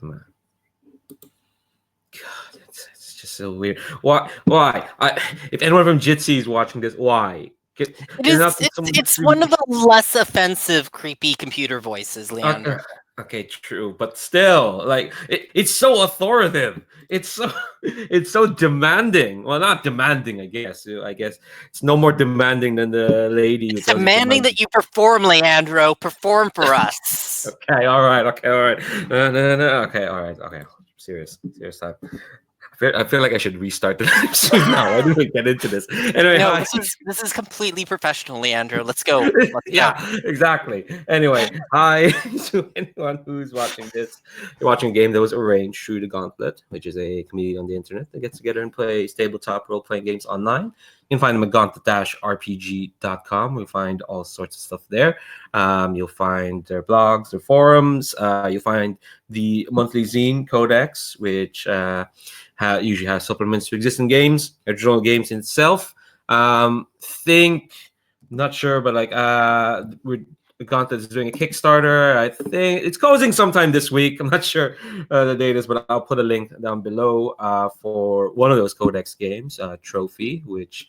Man. God, it's just so weird. Why? If anyone from Jitsi is watching this, why? It's one of the less offensive, creepy computer voices, Leandro. Okay, true, but still, like it's so authoritative. It's so demanding. Well, not demanding, I guess. I guess it's no more demanding than the lady. It's demanding that you perform, Leandro. Perform for us. Okay, all right. No. Okay, all right. Okay, serious time. I feel like I should restart the stream now. Why did we get into this? Anyway, no, hi. this is completely professional, Leandro. Let's go. Yeah, exactly. Anyway, hi to anyone who's watching this. You're watching a game that was arranged through the Gauntlet, which is a community on the internet that gets together and plays tabletop role-playing games online. You can find them at gauntlet-rpg.com. We find all sorts of stuff there. You'll find their blogs, their forums. You'll find the monthly zine codex, which usually has supplements to existing games, original games in itself. Not sure, but like Gauntlet is doing a Kickstarter. I think it's closing sometime this week. I'm not sure the date is, but I'll put a link down below for one of those Codex games, Trophy, which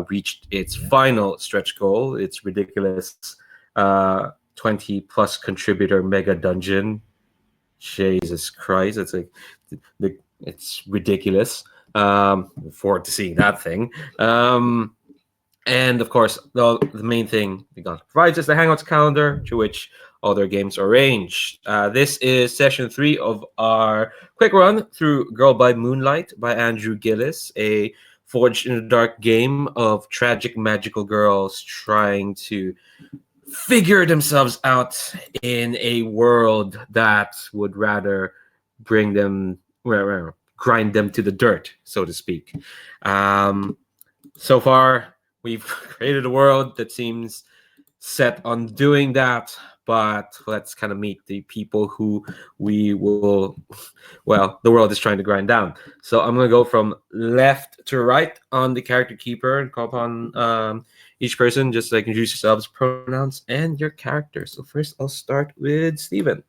reached its final stretch goal. It's ridiculous 20 plus contributor mega dungeon. Jesus Christ, it's like it's ridiculous. Look forward to seeing that thing. And of course, the main thing the Gauntlet provides is the Hangouts calendar, to which all their games are arranged. This is session 3 of our quick run through Girl by Moonlight by Andrew Gillis, a forged in the dark game of tragic magical girls trying to figure themselves out in a world that would rather bring them, grind them to the dirt, so to speak. So far, we've created a world that seems set on doing that, but let's kind of meet the people who the world is trying to grind down. So I'm going to go from left to right on the character keeper and call upon each person, just like introduce yourselves, pronouns, and your character. So first, I'll start with Steven.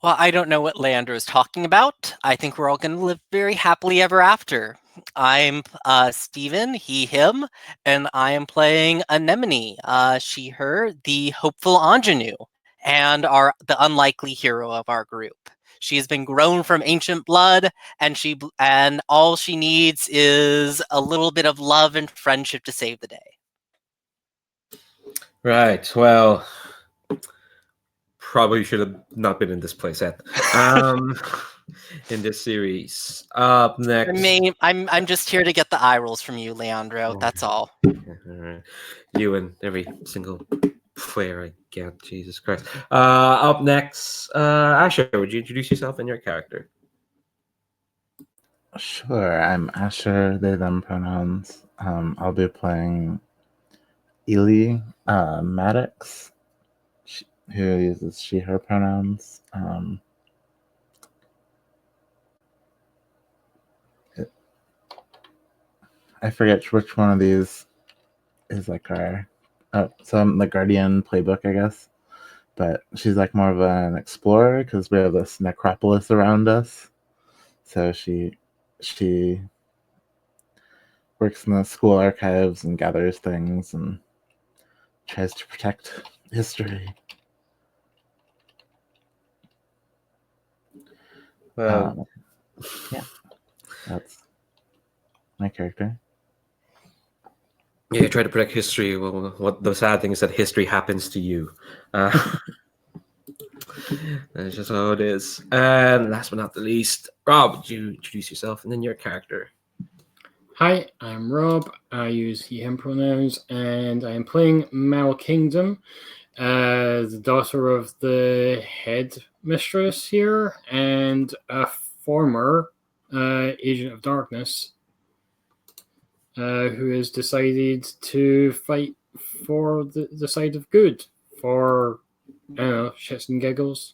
Well, I don't know what Leandro is talking about. I think we're all going to live very happily ever after. I'm Steven, he, him, and I am playing Anemone, she, her, the hopeful ingenue, and the unlikely hero of our group. She has been grown from ancient blood, and all she needs is a little bit of love and friendship to save the day. Right. Well, probably should have not been in this playset. In this series. Up next. I'm just here to get the eye rolls from you, Leandro. That's all. You and every single player I get. Jesus Christ. Up next, Asher, would you introduce yourself and your character? Sure, I'm Asher, they, them pronouns. I'll be playing Ely Maddox, who uses she, her pronouns. I forget which one of these is like our some the Guardian playbook, I guess. But she's like more of an explorer because we have this necropolis around us. So she works in the school archives and gathers things and tries to protect history. Well, yeah, that's my character. Yeah, you try to protect history. Well, what the sad thing is that history happens to you. That's just how it is. And last but not the least, Rob, would you introduce yourself and then your character? Hi, I'm Rob. I use he, him pronouns, and I am playing Mal Kingdom, the daughter of the headmistress here, and a former agent of darkness who has decided to fight for the side of good for, I don't know, shits and giggles.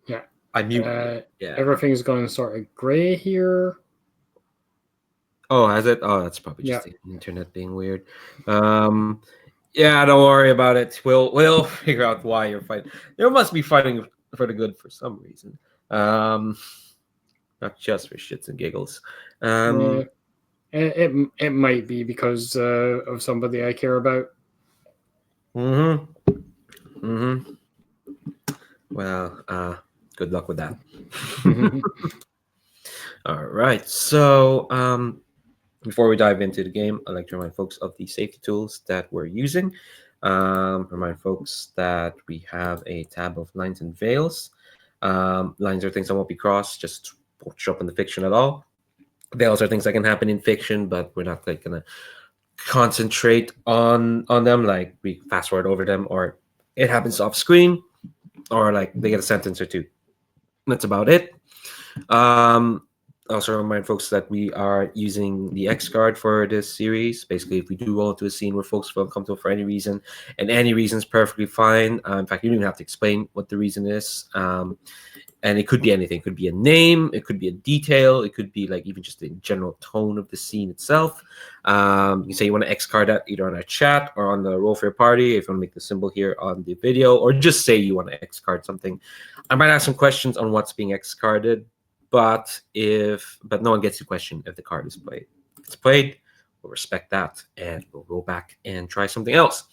Yeah. I muted. Yeah. Everything's gone sort of gray here. Oh, has it? Oh, that's probably just Yeah. the internet being weird. Yeah, don't worry about it. We'll figure out why you're fighting. There must be fighting for the good for some reason. Not just for shits and giggles. It might be because of somebody I care about. Well, good luck with that. All right. So, before we dive into the game, I'd like to remind folks of the safety tools that we're using. Remind folks that we have a tab of lines and veils. Lines are things that won't be crossed, just won't show up in the fiction at all. Veils are things that can happen in fiction, but we're not like gonna concentrate on them. Like we fast forward over them, or it happens off screen, or like they get a sentence or two. That's about it. Also remind folks that we are using the X card for this series. Basically, if we do roll into a scene where folks feel uncomfortable for any reason, and any reason is perfectly fine. In fact, you don't even have to explain what the reason is. And it could be anything. It could be a name. It could be a detail. It could be like even just the general tone of the scene itself. You can say you want to X card that either on our chat or on the Roll for Your Party if you want to make the symbol here on the video, or just say you want to X card something. I might ask some questions on what's being X carded, but no one gets the question if the card is played. If it's played, we'll respect that and we'll go back and try something else.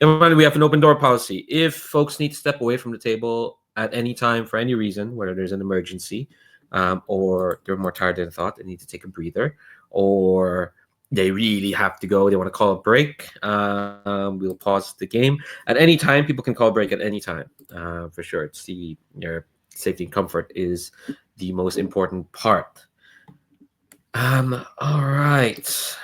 And remember, we have an open door policy. If folks need to step away from the table at any time for any reason, whether there's an emergency or they're more tired than thought, they need to take a breather, or they really have to go, they want to call a break, we'll pause the game. At any time, people can call a break at any time, for sure. It's your safety and comfort is the most important part. All right.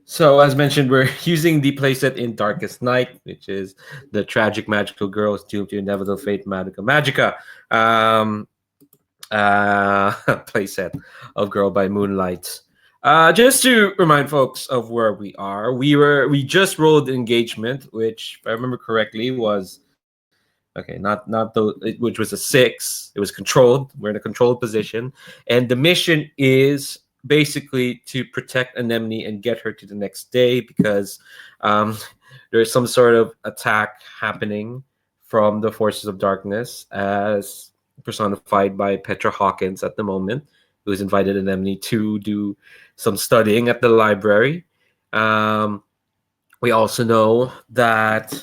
So as mentioned, we're using the playset in Darkest Night, which is the tragic magical girl is doomed to inevitable fate, Magica. Playset of Girl by Moonlight. Just to remind folks of where we are, we just rolled engagement, which, if I remember correctly, was which was a 6. It was controlled. We're in a controlled position, and the mission is basically to protect Anemone and get her to the next day because there's some sort of attack happening from the forces of darkness, as personified by Petra Hawkins at the moment, who has invited Anemone to do some studying at the library. We also know that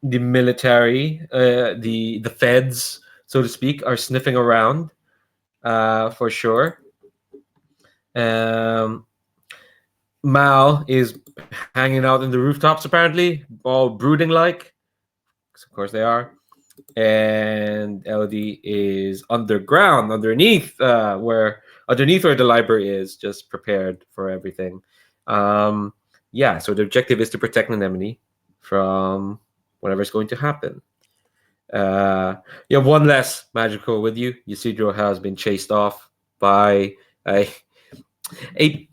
the military, the feds, so to speak, are sniffing around. For sure. Mal is hanging out in the rooftops, apparently, all brooding like. Of course they are. And LD is underground, underneath where the library is, just prepared for everything. So the objective is to protect Anemone from whatever's going to happen. You have one less magical with you. Ysidro has been chased off by a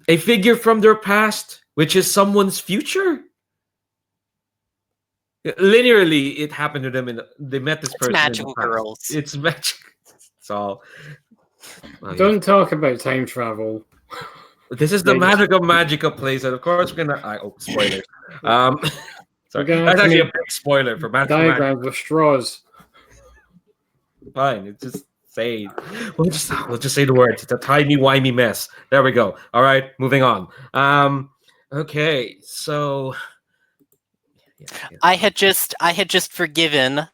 figure from their past, which is someone's future. Linearly, it happened to them, and they met this person. Magical girls. It's magic. It's all. Don't talk about time travel. This is the Magica place, and of course we're gonna. Spoilers. Sorry, that's actually a big spoiler for Magic. Diagrams with straws. Fine, it's just say. We'll just say the words. It's a timey-wimey mess. There we go. All right, moving on. Okay, so I had just forgiven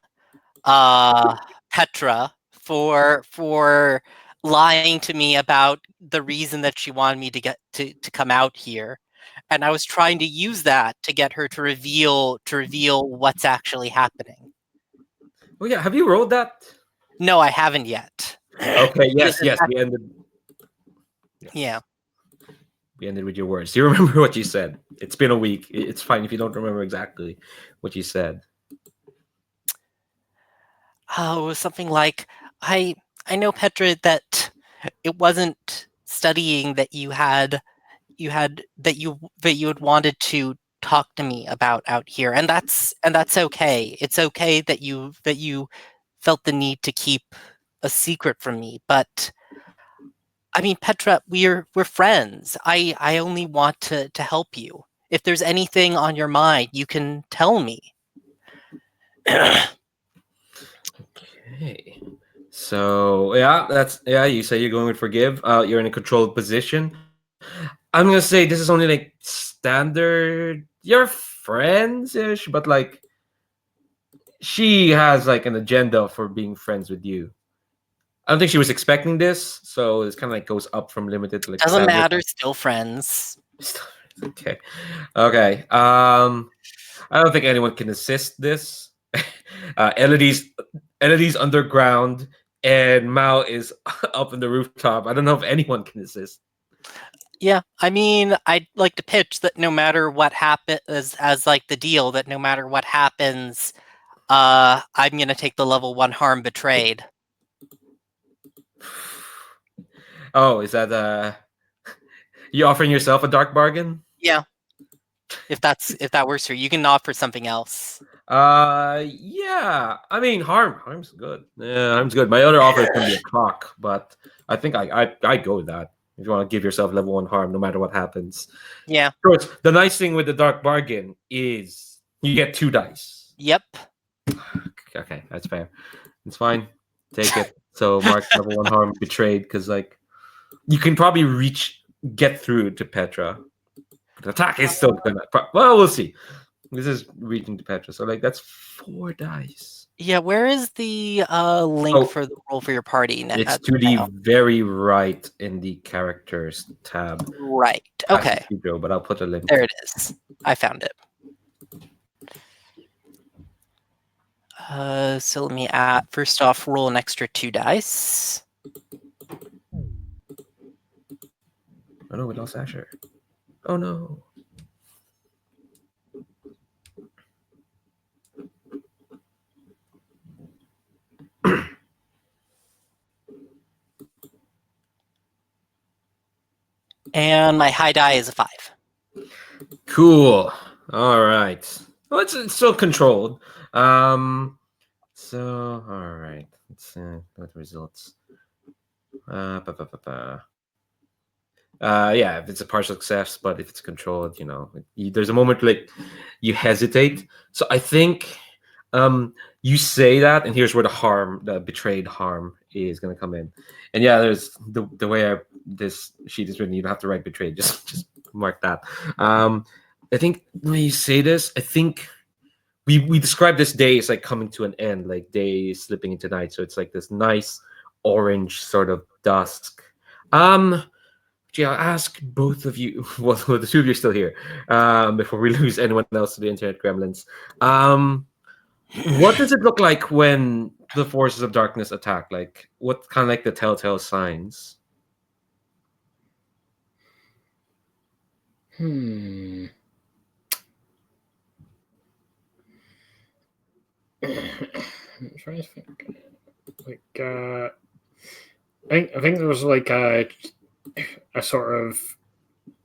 Petra for lying to me about the reason that she wanted me to get to come out here. And I was trying to use that to get her to reveal what's actually happening. Oh yeah, have you rolled that? No, I haven't yet. Okay, yes, we ended. Yeah. We ended with your words. Do you remember what you said? It's been a week. It's fine if you don't remember exactly what you said. Oh, it was something like, I know, Petra, that it wasn't studying that you had wanted to talk to me about out here, and that's okay. It's okay that you felt the need to keep a secret from me, but I mean, Petra, we're friends. I only want to help you. If there's anything on your mind, you can tell me. Okay. So yeah, you say you're going with forgive. You're in a controlled position. I'm gonna say this is only like standard. You're friends-ish, but like she has like an agenda for being friends with you. I don't think she was expecting this, so it's kind of like goes up from limited to like Doesn't standard. matter, still friends. Okay. Okay. I don't think anyone can assist this. Elodie's underground, and Mao is up in the rooftop. I don't know if anyone can assist. Yeah, I mean, I'd like to pitch that no matter what happens, as like the deal that no matter what happens, I'm gonna take the level 1 harm betrayed. Oh, is that you offering yourself a dark bargain? Yeah, if that works for you, you can offer something else. Yeah. I mean, harm's good. Yeah, harm's good. My other offer is gonna be a clock, but I think I go with that. If you want to give yourself level 1 harm, no matter what happens. Yeah. Of course, the nice thing with the dark bargain is you get 2 dice. Yep. Okay, that's fair. It's fine. Take it. So mark level 1 harm betrayed, because like you can probably get through to Petra. The attack is still gonna. Well, we'll see. This is reaching to Petra, so like that's 4 dice. Yeah, where is the link for the roll for your party? It's to the very right in the characters tab. Right. Okay. But I'll put a link. There it is. I found it. So let me first off roll an extra 2 dice. Oh no, we lost Asher. Oh no. And my high die is a 5. Cool. All right. Well, it's still controlled. So all right. Let's see what the results. Yeah, if it's a partial success, but if it's controlled, there's a moment like you hesitate. So I think you say that, and here's where the betrayed harm is going to come in. And yeah, there's the way this sheet is written. You don't have to write betrayed. Just mark that. I think when you say this, I think we describe this day as like coming to an end, like day slipping into night. So it's like this nice orange sort of dusk. Yeah, I'll ask both of you. Well, the 2 of you are still here. Before we lose anyone else to the internet gremlins. What does it look like when the forces of darkness attack? Like, what kind of like the telltale signs? I'm trying to think. Like, I think there was like a sort of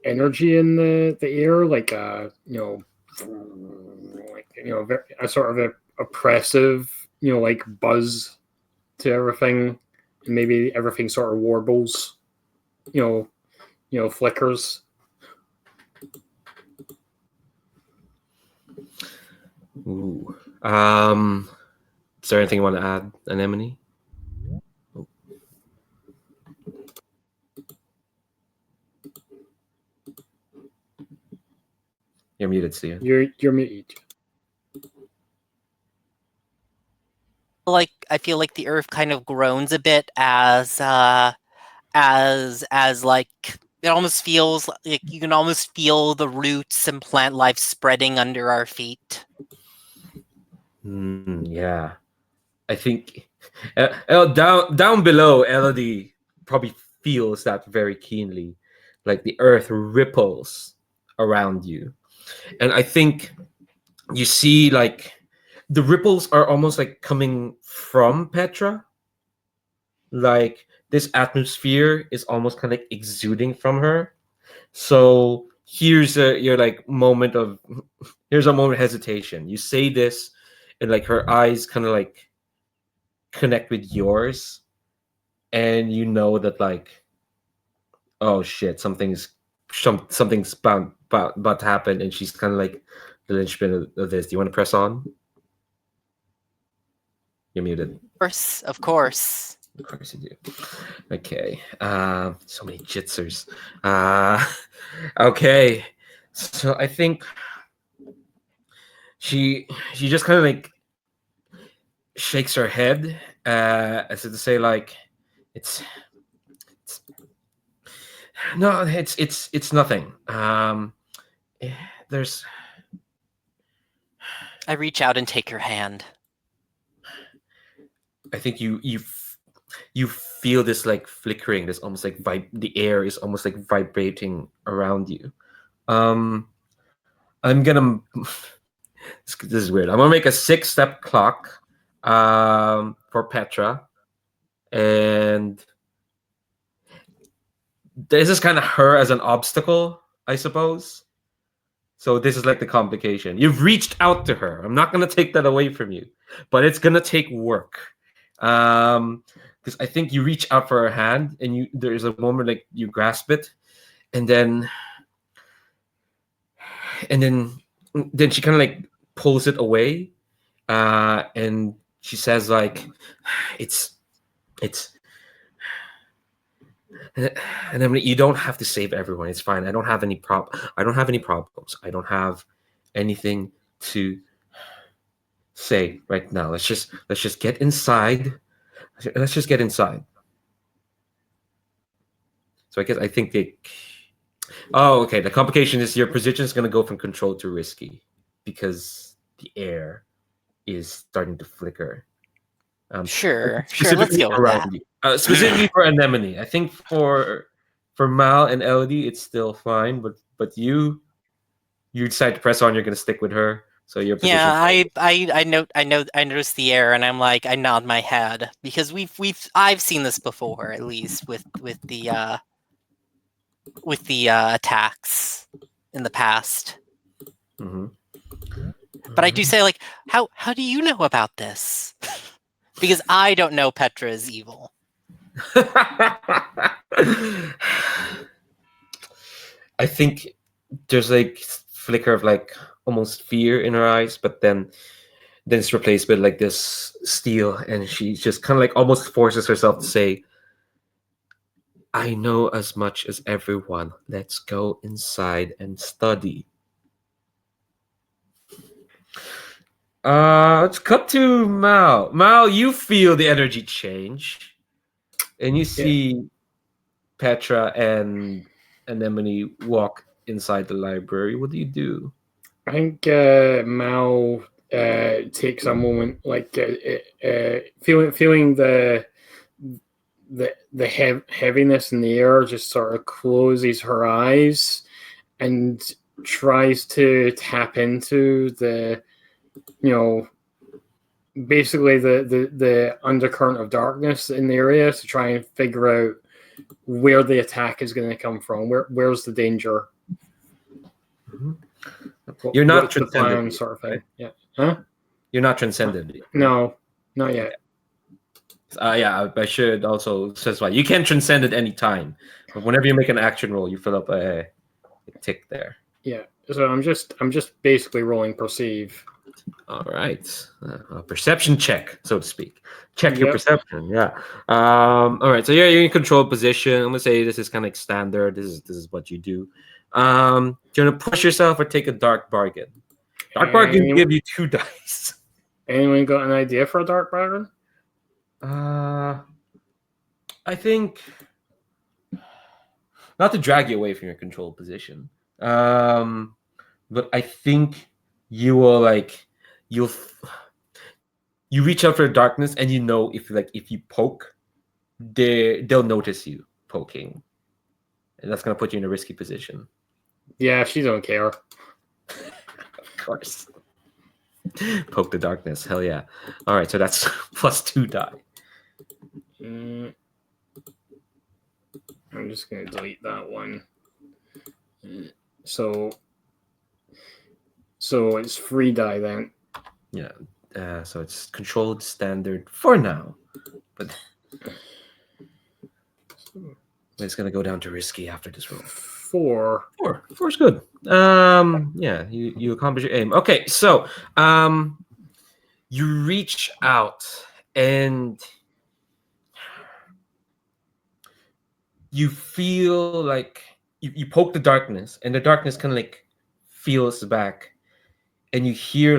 energy in the air, like a sort of a oppressive, like buzz to everything, and maybe everything sort of warbles, flickers. Ooh. Is there anything you want to add, Anemone? Oh. You're muted, Sia. You're muted. Like I feel like the earth kind of groans a bit as like it almost feels like you can almost feel the roots and plant life spreading under our feet. Yeah, I think down below, Elodie probably feels that very keenly, like the earth ripples around you, and I think you see like the ripples are almost like coming from Petra. Like this atmosphere is almost kind of like exuding from her. So here's your like moment of here's a moment of hesitation. You say this, and like her eyes kind of like connect with yours, and you know that like, oh shit, something's about to happen, and she's kind of like the linchpin of this. Do you want to press on? You're muted. Of course. Of course you do. Okay. So many jitsers. Okay. So I think she just kind of like shakes her head as if to say like it's no, it's nothing. There's I reach out and take her hand. I think you feel this like flickering, this almost like the air is almost like vibrating around you. I'm gonna this is weird. I'm gonna make a 6-step clock for Petra, and this is kind of her as an obstacle, I suppose. So this is like the complication. You've reached out to her. I'm not gonna take that away from you, but it's gonna take work. Because I think you reach out for her hand, and there's a moment like you grasp it, and then she kind of like pulls it away, and she says like, it's and then you don't have to save everyone. It's fine. I don't have any problems. I don't have anything to say right now. Let's just get inside. Let's just get inside. So I think they. Oh, okay. The complication is your position is going to go from controlled to risky because the air is starting to flicker. Sure. Let's go with that. Specifically for Anemone, I think for Mal and Elodie, it's still fine. But you decide to press on. You're going to stick with her. So your position. Yeah, I noticed the air, and I'm like, I nod my head because I've seen this before, at least with the attacks in the past. Mm-hmm. But I do say, like, how do you know about this? Because I don't know Petra is evil. I think there's like flicker of like almost fear in her eyes, but then it's replaced with like this steel, and she just kind of like almost forces herself to say, I know as much as everyone. Let's go inside and study. Let's cut to Mal. Mal, you feel the energy change, and you see Petra and Anemone walk inside the library. What do you do? I think Mal takes a moment, like feeling the heaviness in the air, just sort of closes her eyes and tries to tap into the, basically the undercurrent of darkness in the area to try and figure out where the attack is going to come from. Where's the danger? Mm-hmm. You're not transcended, the plan, sort of thing. Right? Yeah. Huh? You're not transcended. No, not yet. Yeah, I should also specify. You can transcend at any time, but whenever you make an action roll, you fill up a tick there. Yeah. So I'm just basically rolling perceive. All right, a perception check, so to speak. Check your perception. Yeah. All right. So you're in control position. I'm gonna say this is kind of like standard. This is what you do. Do you want to push yourself or take a dark bargain? Dark bargain give you 2 dice. Anyone got an idea for a dark bargain? I think not to drag you away from your control position, but I think you will you reach out for the darkness, and if you poke, they'll notice you poking, and that's gonna put you in a risky position. Yeah, she don't care. Of course. Poke the darkness. Hell yeah. All right, so that's plus 2 die. I'm just going to delete that one. So it's 3 die then. Yeah. So it's controlled standard for now, but it's gonna go down to risky after this roll. 4. Four's good. Yeah, you accomplish your aim. Okay, so you reach out and you feel like you poke the darkness, and the darkness kind of like feels back, and you hear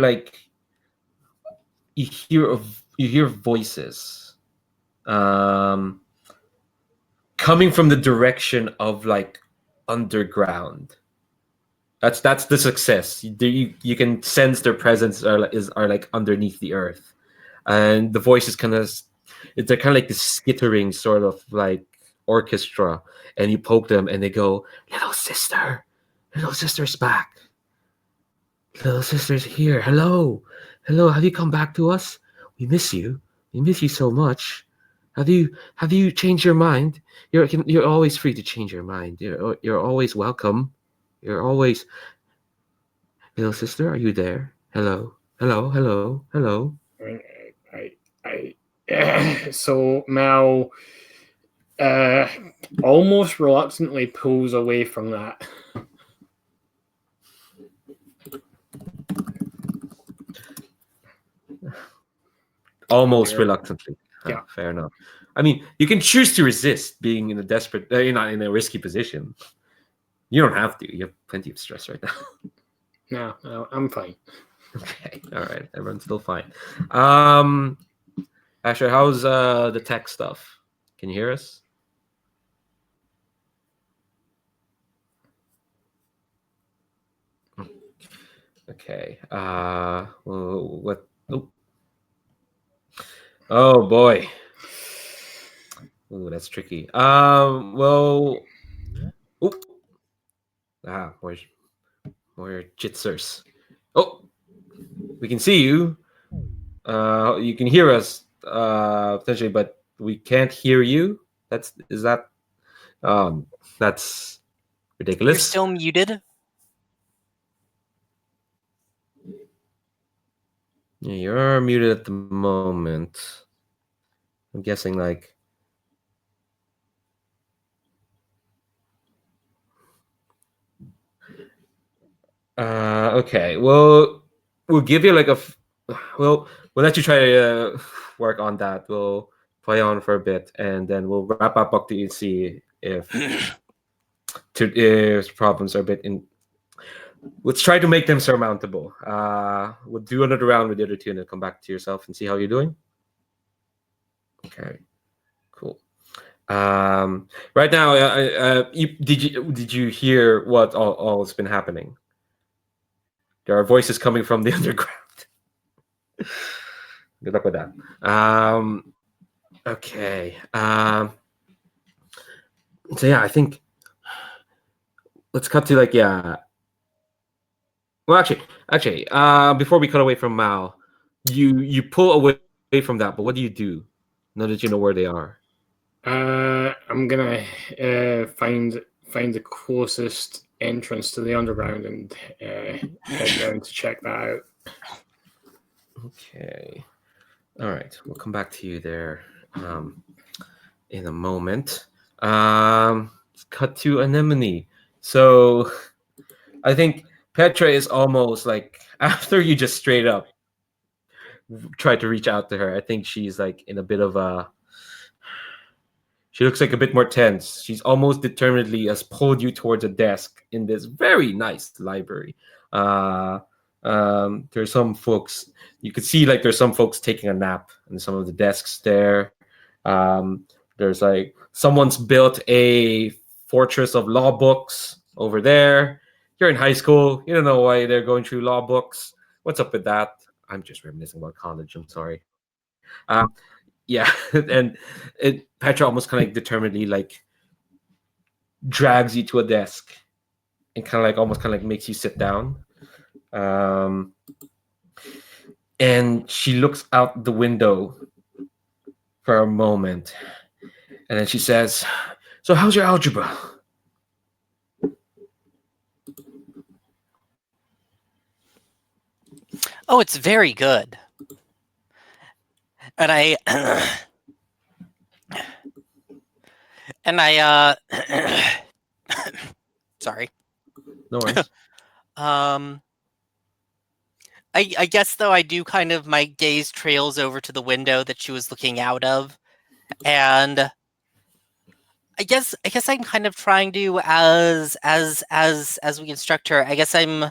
voices coming from the direction of like underground. That's the success. You can sense their presence are like underneath the earth, and the voices they're kind of like this skittering sort of like orchestra, and you poke them and they go, little sister's back, little sister's here, hello, have you come back to us? We miss you so much. Have you changed your mind? You're always free to change your mind. You're always welcome. You're always, little sister, are you there? Hello. So Mal almost reluctantly pulls away from that. Almost reluctantly. Yeah. Fair enough. I mean, you can choose to resist being in a desperate, you're not in a risky position. You don't have to. You have plenty of stress right now. No, I'm fine. Okay. All right. Everyone's still fine. Asher, how's the tech stuff? Can you hear us? Okay. What? Oh boy. Ooh, that's tricky. Well. Oop. More jitsers. Oh, we can see you. You can hear us potentially, but we can't hear you. That's ridiculous. You're still muted. Yeah, you're muted at the moment. I'm guessing like. Okay. Well, we'll give you like we'll let you try to work on that. We'll play on for a bit, and then we'll wrap up to you and see if problems are a bit in. Let's try to make them surmountable. We'll do another round with the other two, and then come back to yourself and see how you're doing. Okay. Cool. Right now, did you hear what all has been happening? There are voices coming from the underground. Good luck with that. Okay. So yeah, I think let's cut to Well, actually, before we cut away from Mal, you pull away from that. But what do you do now that you know where they are? I'm gonna find the closest entrance to the underground and head down to check that out. Okay. All right. We'll come back to you there in a moment. Cut to Anemone. So I think Petra is almost like, after you just straight up try to reach out to her, I think she's like in a bit of a, she looks like a bit more tense. She's almost determinedly has pulled you towards a desk in this very nice library. There's some folks, you could see like there's some folks taking a nap in some of the desks there. There's like someone's built a fortress of law books over there. You're in high school. You don't know why they're going through law books. What's up with that? I'm just reminiscing about college. I'm sorry. Yeah, and Petra almost kind of like determinedly like drags you to a desk and kind of like almost kind of like makes you sit down. And she looks out the window for a moment, and then she says, "So how's your algebra?" Oh, it's very good. And I and I sorry. No worries. I guess though I do kind of my gaze trails over to the window that she was looking out of, and I guess I'm kind of trying to as we instruct her. I guess I'm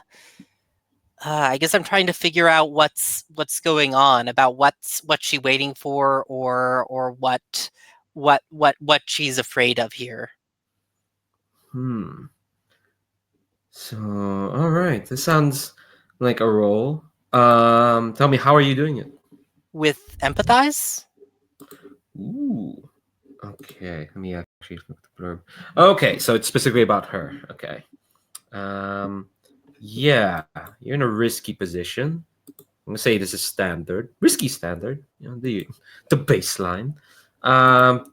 trying to figure out what's going on, about what's she waiting for, or what she's afraid of here. So, all right, this sounds like a role. Tell me, how are you doing it? With empathize? Ooh. Okay, let me actually look at the blurb. Okay, so it's specifically about her. Okay. Yeah, you're in a risky position. I'm gonna say this is standard, risky standard. You know, the baseline. Do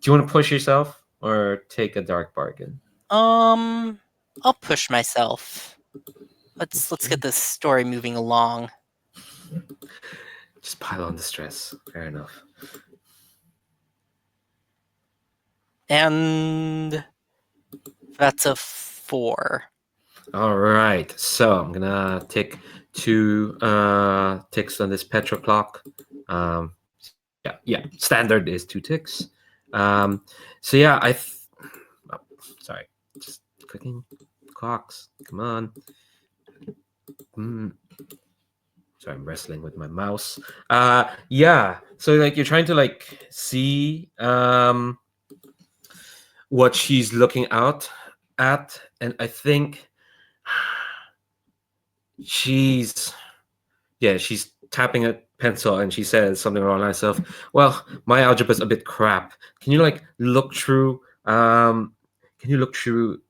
you want to push yourself or take a dark bargain? I'll push myself. Let's get this story moving along. Just pile on the stress. Fair enough. And that's a 4. All right, so I'm gonna take 2 ticks on this Petra clock. Yeah, standard is 2 ticks. So yeah, sorry, just clicking clocks. Come on. Sorry, I'm wrestling with my mouse. Yeah, so like you're trying to like see what she's looking out at, and I think she's tapping a pencil and she says something along the lines of, well, my algebra is a bit crap. Can you like look through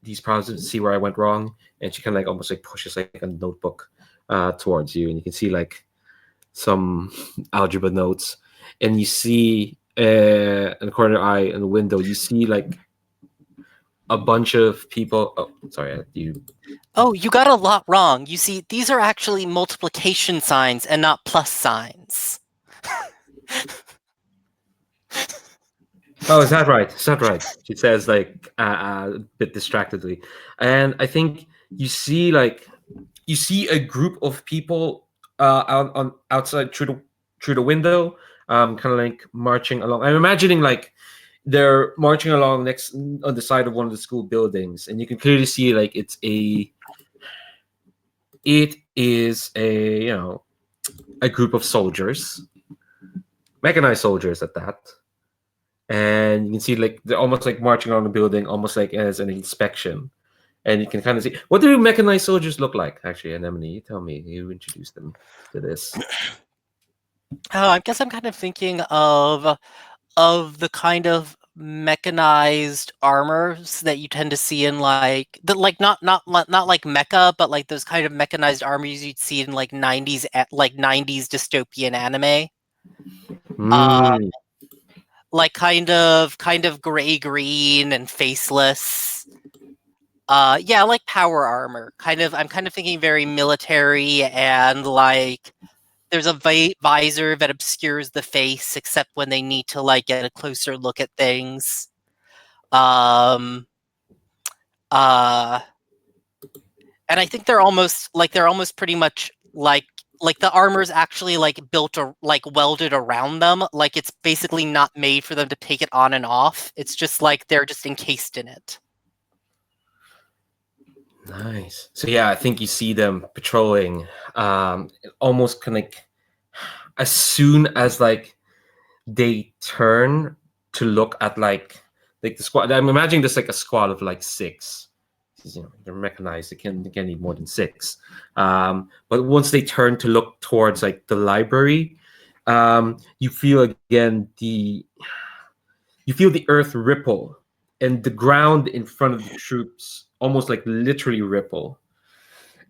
these problems and see where I went wrong? And she kind of like almost like pushes like a notebook towards you, and you can see like some algebra notes, and you see in the corner eye in the window, you see like a bunch of people. Oh, sorry, Oh, you got a lot wrong. You see, these are actually multiplication signs and not plus signs. Oh, is that right? Is that right? She says like a bit distractedly, and I think you see a group of people outside through the window, kind of like marching along. I'm imagining like they're marching along next on the side of one of the school buildings, and you can clearly see like it is a group of soldiers, mechanized soldiers at that. And you can see like they're almost like marching around the building, almost like as an inspection. And you can kind of see, what do mechanized soldiers look like? Actually, Anemone, you tell me. You introduced them to this. I guess I'm kind of thinking of the kind of mechanized armors that you tend to see in like not like mecha, but like those kind of mechanized armors you'd see in like 90s dystopian anime. Like kind of gray green and faceless. Yeah, like power armor. I'm kind of thinking very military, and like there's a visor that obscures the face except when they need to like get a closer look at things. And I think they're almost pretty much like the armor's actually like built or like welded around them. Like it's basically not made for them to take it on and off. It's just like they're just encased in it. Nice. So yeah, I think you see them patrolling, almost kind of like as soon as like they turn to look at like the squad. I'm imagining this like a squad of like 6. They're mechanized. They can need more than 6. But once they turn to look towards like the library, you feel again the earth ripple, and the ground in front of the troops almost like literally ripple.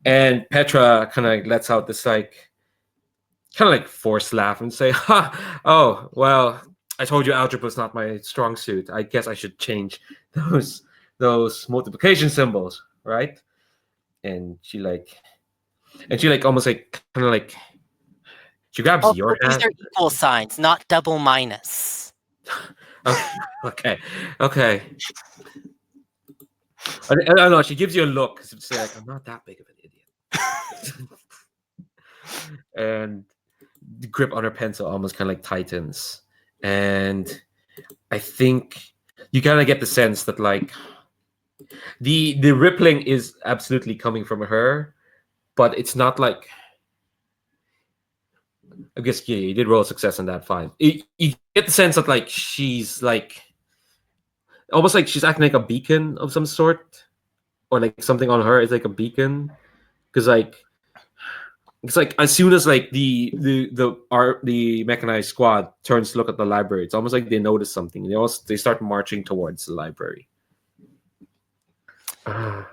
And Petra kind of lets out this like kind of like forced laugh and say, "Ha! Oh, well, I told you algebra is not my strong suit. I guess I should change those multiplication symbols, right?" And she almost like kind of like She grabs Also, your these hand. are equal signs, not double minus. Okay. I don't know. She gives you a look. It's like, I'm not that big of an idiot. And the grip on her pencil almost kind of like tightens. And I think you kind of get the sense that like the rippling is absolutely coming from her, but it's not like, I guess you did roll a success on that, fine. You get the sense that like she's like almost like she's acting like a beacon of some sort, or like something on her is like a beacon, because like it's like as soon as like the mechanized squad turns to look at the library, it's almost like they notice something. They start marching towards the library. Oh,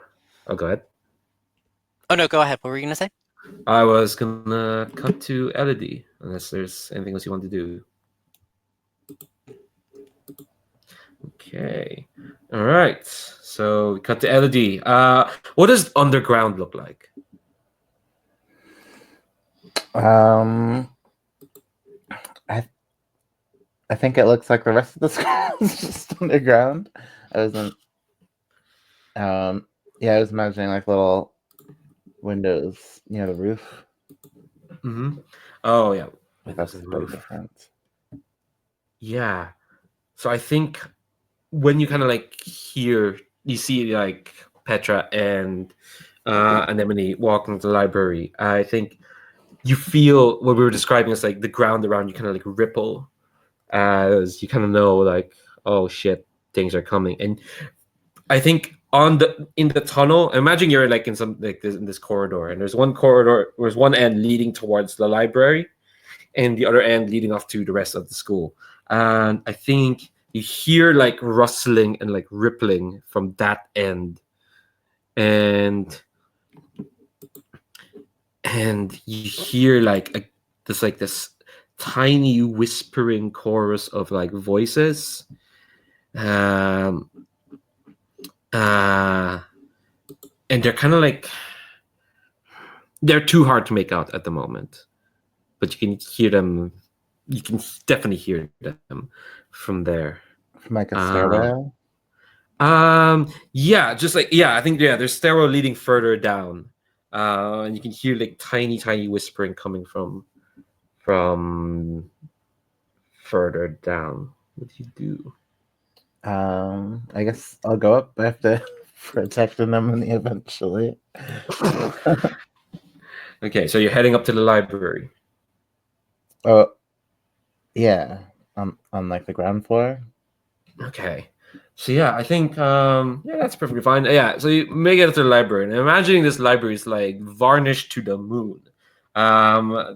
go ahead. Oh no, go ahead. What were you gonna say? I was gonna cut to Elodie, unless there's anything else you want to do. Okay. All right. So we cut to Elodie. What does underground look like? I think it looks like the rest of the school is just underground. I wasn't. Yeah, I was imagining like little windows near the roof. Mm-hmm. Oh yeah. That's the big difference. Yeah. So I think when you kind of like you see like Petra and Anemone walking to the library, I think you feel what we were describing as like the ground around you kind of like ripple as you kind of know like, oh shit, things are coming. And I think in the tunnel, imagine you're like in some like in this corridor, and there's one end leading towards the library and the other end leading off to the rest of the school. And I think you hear like rustling and like rippling from that end, and you hear like this tiny whispering chorus of like voices, um and they're kind of like, they're too hard to make out at the moment, but you can hear them. You can definitely hear them from there. From like a stairwell. Yeah, just like I think there's stairwell leading further down, and you can hear like tiny whispering coming from further down. What do you do? I guess I'll go up. I have to protect Anemone eventually. Okay, so you're heading up to the library. Oh, yeah, on like the ground floor. Okay, so yeah, I think that's perfectly fine. Yeah, so you make it to the library, and imagining this library is like varnished to the moon.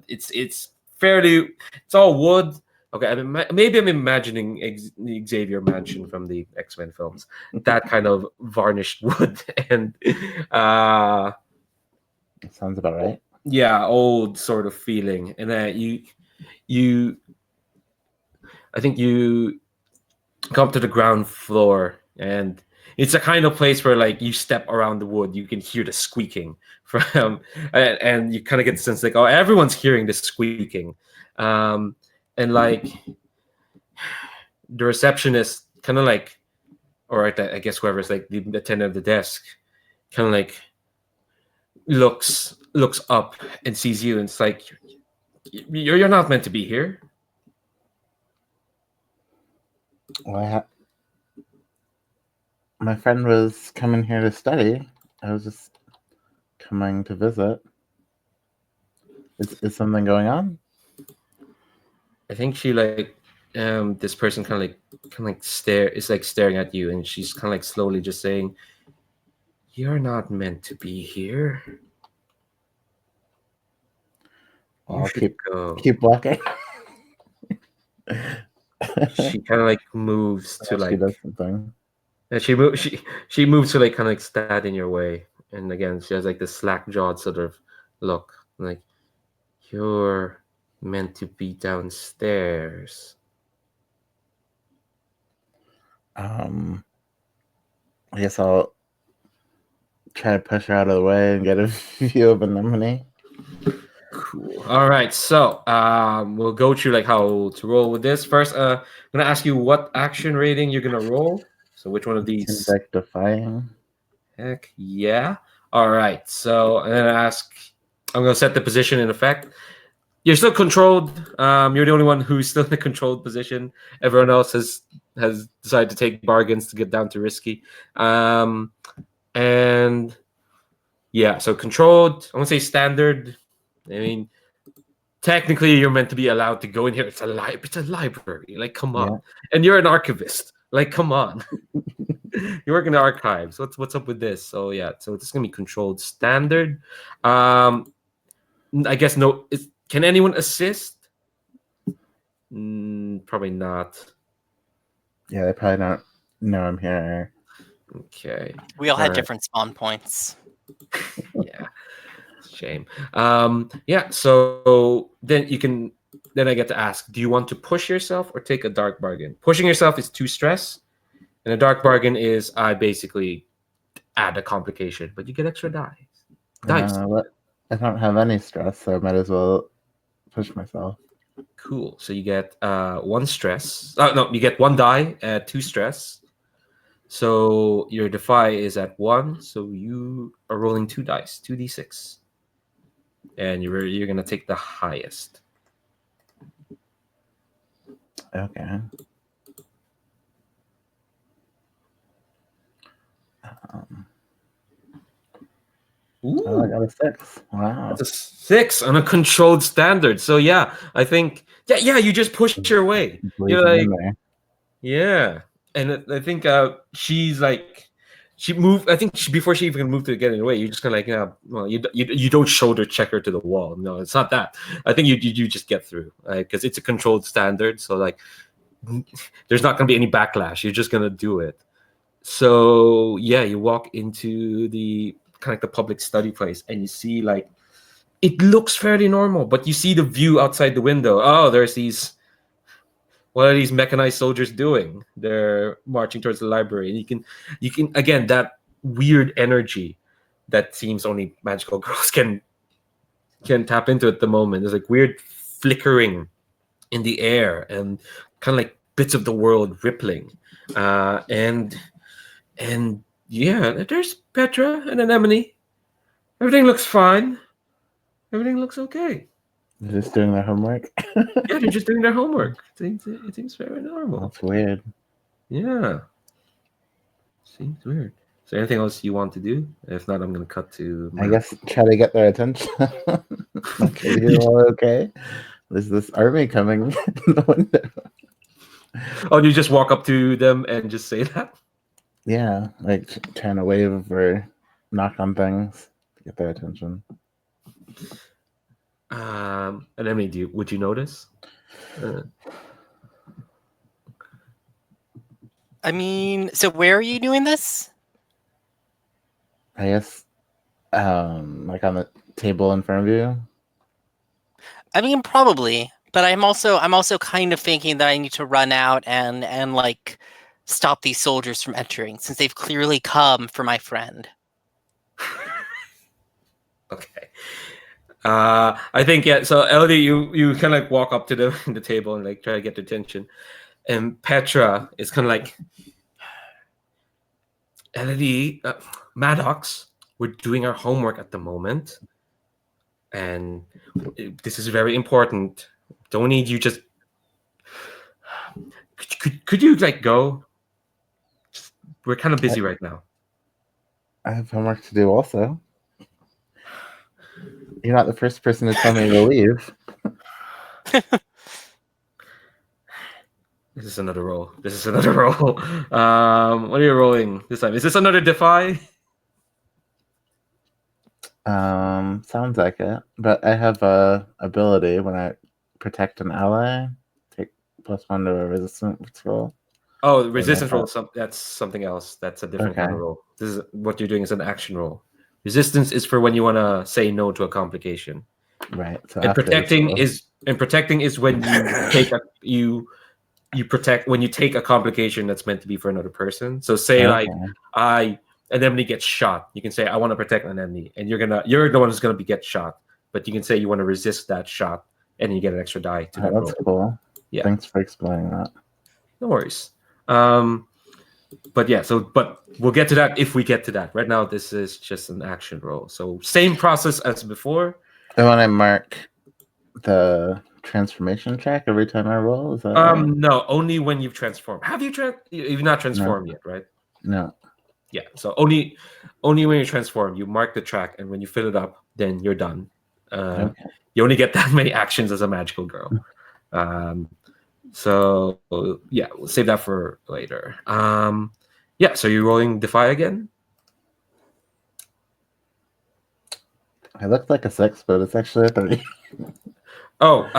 It's fairly, it's all wood. Okay, maybe I'm imagining the Xavier Mansion from the X-Men films, that kind of varnished wood, and Sounds about right. yeah, old sort of feeling. And you I think you come to the ground floor, and it's a kind of place where like you step around the wood, you can hear the squeaking from and you kind of get the sense like, oh, everyone's hearing this squeaking, and like the receptionist kind of like, or I guess whoever's like the attendant of the desk kind of like looks up and sees you, and it's like, you're not meant to be here. Well, my friend was coming here to study. I was just coming to visit. Is something going on? I think she like this person kind of like staring at you, and she's kind of like slowly just saying, "You're not meant to be here. I'll Go." keep walking. She kind of like moves to like, she does something. and she moves to like kind of like stand in your way, and again she has like this slack jawed sort of look, like, you're meant to be downstairs. I guess I'll try to push her out of the way and get a view of Anemone. Cool. All right. So we'll go through like how to roll with this. First, I'm gonna ask you what action rating you're gonna roll. So which one of Seems these? like defying. Heck yeah. All right. So I'm gonna ask. I'm gonna set the position in effect. You're still controlled. You're the only one who's still in the controlled position. Everyone else has decided to take bargains to get down to risky. And yeah, so controlled. I want to say standard. I mean, technically, you're meant to be allowed to go in here. It's a library. Like, come on. Yeah. And you're an archivist. Like, come on. You work in the archives. What's up with this? So yeah, so it's gonna be controlled standard. I guess no. Can anyone assist? Probably not. Yeah, they probably don't know I'm here. Okay. We all had Alright. different spawn points. Yeah. Shame. Yeah. So then you can. Then I get to ask: do you want to push yourself or take a dark bargain? Pushing yourself is 2 stress, and a dark bargain is I basically add a complication, but you get extra dice. But I don't have any stress, so I might as well push myself. Cool. So you get 1 stress. No, you get 1 die at 2 stress. So your defy is at 1. So you are rolling 2 dice, 2d6, and you're gonna take the highest. Okay. Ooh, Oh, I got a 6. Wow. that's a 6 on a controlled standard. So yeah, I think yeah, you just push your way. You're Blazing in like, there. yeah, and I think she's like, she moved. I think before she even moved to get in the way, you're just kind of like, yeah, well, you don't shoulder check her to the wall. No, it's not that. I think you just get through, because it's a controlled standard. So like, there's not gonna be any backlash. You're just gonna do it. So yeah, you walk into the kind of the public study place, and you see like it looks fairly normal, but you see the view outside the window. Oh, there's these. What are these mechanized soldiers doing? They're marching towards the library, and you can again that weird energy that seems only magical girls can tap into at the moment. There's like weird flickering in the air and kind of like bits of the world rippling, and yeah, there's Petra and Anemone. Everything looks fine. Everything looks okay. They're just doing their homework. Yeah, they're just doing their homework. It seems very normal. That's weird. Yeah. Seems weird. Is there anything else you want to do? If not, I'm going to cut to... I guess try to get their attention. Like, are you all okay? There's this army coming in the window. Oh, you just walk up to them and just say that? Yeah, like trying to wave or knock on things to get their attention. And Emily, would you notice? I mean, so where are you doing this? I guess, like on the table in front of you. I mean, probably, but I'm also kind of thinking that I need to run out and like stop these soldiers from entering, since they've clearly come for my friend. Okay. I think, yeah, so Elodie, you kind of like walk up to the table and like try to get their attention. And Petra is kind of like, Elodie, Maddox, we're doing our homework at the moment. And this is very important. Don't need you just... Could you like go? We're kind of busy right now. I have homework to do also. You're not the first person to tell me to leave. This is another roll. What are you rolling this time? Is this another defy? Sounds like it. But I have a ability when I protect an ally, take +1 to a resistance roll. Oh, the resistance roll. That's something else. That's a different kind of Okay. roll. This is what you're doing is an action roll. Resistance is for when you want to say no to a complication. Right. So And after this protecting roll- is when you take you protect when you take a complication that's meant to be for another person. So say like an enemy gets shot, you can say I want to protect an enemy, and you're the one who's gonna get shot. but you can say you want to resist that shot, and you get an extra die to that roll. That's cool. Yeah. Thanks for explaining that. No worries. But we'll get to that if we get to that. Right now, this is just an action roll. So same process as before. And when I mark the transformation check every time I roll, is that right? No, only when you've transformed. Have you you've not transformed yet, right? No. Yeah. So only when you transform, you mark the track, and when you fill it up, then you're done. Okay. You only get that many actions as a magical girl. So yeah, we'll save that for later. Yeah, so you're rolling Defy again? It looks like a 6, but it's actually a 3. Oh,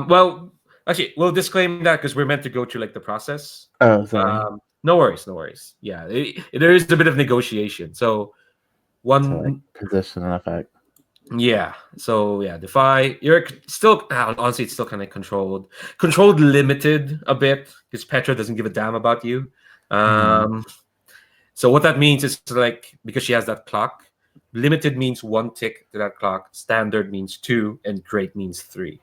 well, actually, we'll disclaim that because we're meant to go through like the process. Oh, sorry. No worries. Yeah, there is a bit of negotiation. So one, So, like, position and effect. yeah. So yeah, Defy. You're still honestly, it's still kind of controlled limited a bit because Petra doesn't give a damn about you. So what that means is like because she has that clock, limited means 1 tick to that clock, standard means 2, and great means 3.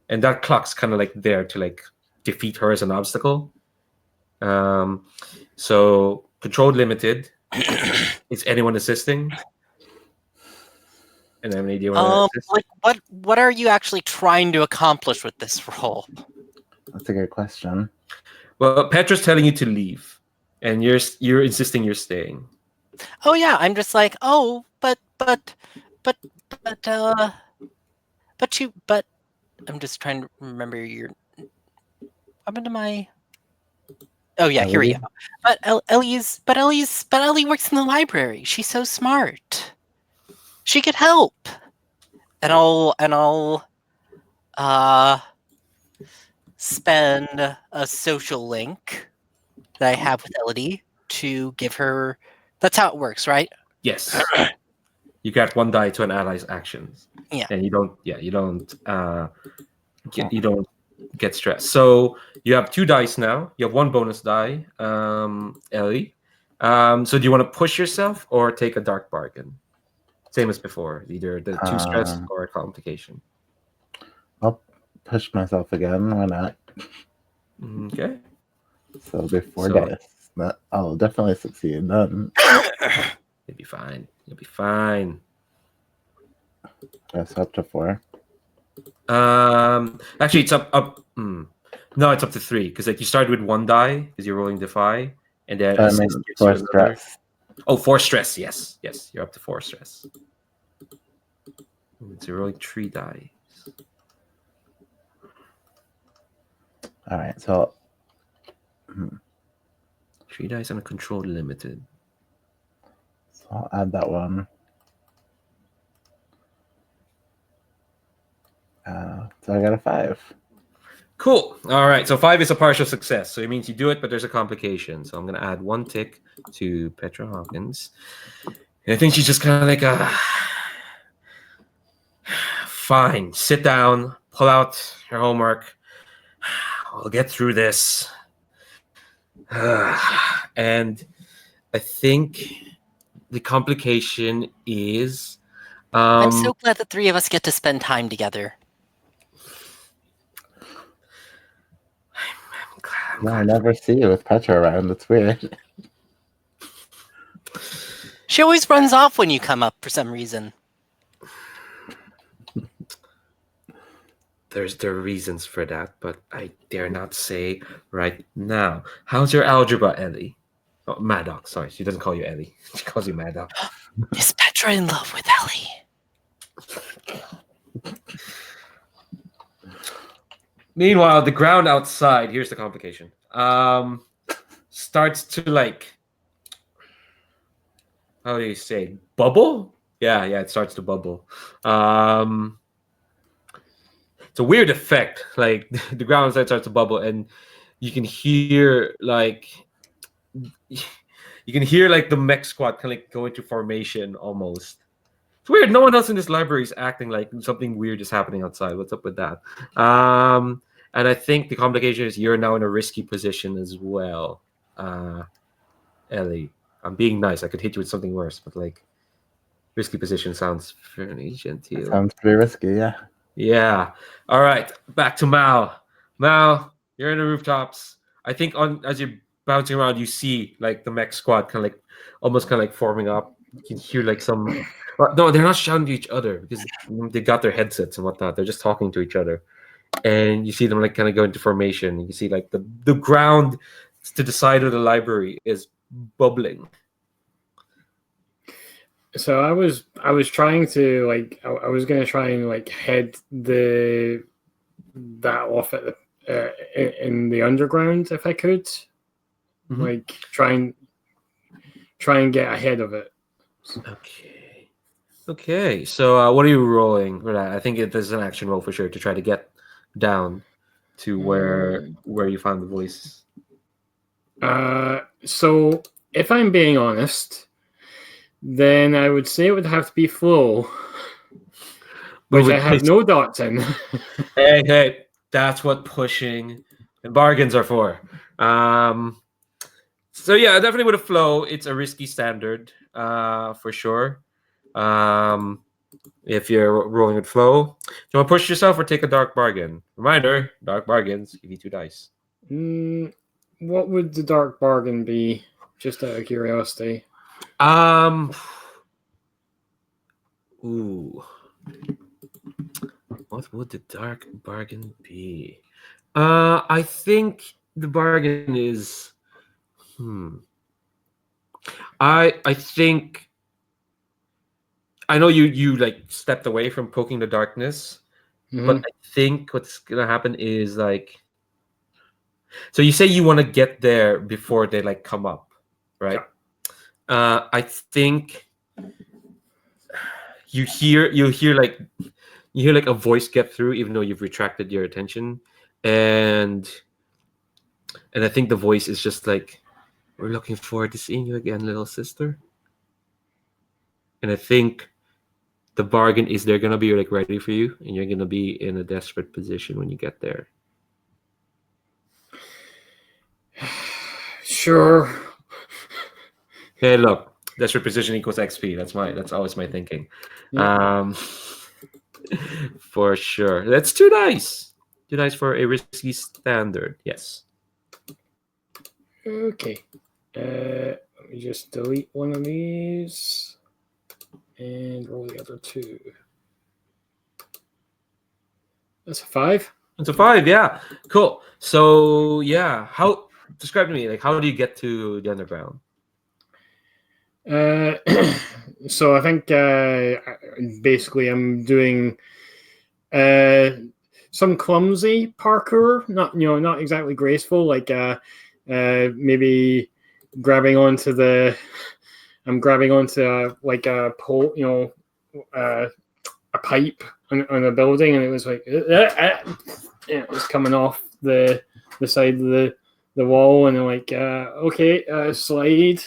And that clock's kind of like there to like defeat her as an obstacle. So controlled limited. Is anyone assisting? And Emily, do you want to assist? Like what are you actually trying to accomplish with this role? That's a good question. Well, Petra's telling you to leave, and you're insisting you're staying. Oh yeah, I'm just like, oh, but I'm just trying to remember your. What happened to my? Oh yeah, here we go. But Ellie works in the library. She's so smart. She could help. And I'll spend a social link that I have with Elodie to give her. That's how it works, right? Yes. You got 1 die to an ally's actions. Yeah. And you don't get stressed. So you have 2 dice now. You have 1 bonus die, Ellie. So do you want to push yourself or take a dark bargain? Same as before, either the 2 stress or a complication. I'll push myself again. Why not? Okay. So it'll be 4 dice. I'll definitely succeed then. You'll be fine. You'll be fine. That's up to 4. Actually, it's up. No, it's up to 3 because like you started with 1 die because you're rolling Defy, and then 4 stress. Oh, 4 stress. Yes, you're up to 4 stress. So you're rolling 3 dice. All right, so 3 dice on a controlled limited. So I'll add that one. So I got a 5. Cool. All right. So 5 is a partial success. So it means you do it, but there's a complication. So I'm going to add 1 tick to Petra Hawkins. And I think she's just kind of like, fine, sit down, pull out your homework. I'll get through this. And I think the complication is... I'm so glad the 3 of us get to spend time together. I never see you with Petra around. It's weird. She always runs off when you come up for some reason. There are reasons for that, but I dare not say right now. How's your algebra, Ellie? Oh, Mad Dog. Sorry, she doesn't call you Ellie. She calls you Mad Dog. Is Petra in love with Ellie? Meanwhile, the ground outside, here's the complication, starts to like, how do you say, bubble? Yeah, it starts to bubble. It's a weird effect. Like the ground outside starts to bubble, and you can hear like the mech squad kind of like go into formation almost. It's weird. No one else in this library is acting like something weird is happening outside. What's up with that? And I think the complication is you're now in a risky position as well, Ellie. I'm being nice. I could hit you with something worse, but like, Risky position sounds fairly That genteel. sounds pretty risky. Yeah. Yeah. All right. Back to Mal. Mal, you're in the rooftops. I think as you're bouncing around, you see like the mech squad kind of like almost kind of like forming up. You can hear like some. Well, no, they're not shouting to each other because they got their headsets and whatnot. They're just talking to each other, and you see them like kind of go into formation. You see like the ground to the side of the library is bubbling. So I was trying to like I was gonna try and like head that off at the in the underground if I could, Mhm. like try and get ahead of it. Okay. Okay. So what are you rolling for that? I think there's an action roll for sure to try to get down to where you found the voice. So if I'm being honest, then I would say it would have to be flow, which I have no dots in. Hey, that's what pushing and bargains are for. So yeah, definitely with a flow, it's a risky standard, for sure. If you're rolling with flow, do you want to push yourself or take a dark bargain? Reminder: dark bargains give you 2 dice. What would the dark bargain be? Just out of curiosity. Ooh. What would the dark bargain be? I think the bargain is I think I know you like stepped away from poking the darkness, but I think what's gonna happen is like so you say you want to get there before they like come up, right? I think you hear like a voice get through even though you've retracted your attention, and I think the voice is just like, we're looking forward to seeing you again, little sister. And I think the bargain is they're gonna be like ready for you, and you're gonna be in a desperate position when you get there. Sure. Hey, look, desperate position equals XP. That's always my thinking. Yeah. For sure. That's 2 dice. 2 dice for a risky standard. Yes. Okay. Let me just delete one of these and roll the other 2. That's a 5. It's a 5. Yeah. Cool. So yeah, describe to me like how do you get to the underground? So I think basically I'm doing some clumsy parkour, not exactly graceful, like maybe grabbing onto like a pole, a pipe on a building, and it was like it was coming off the side of the wall, and I'm like okay, slide,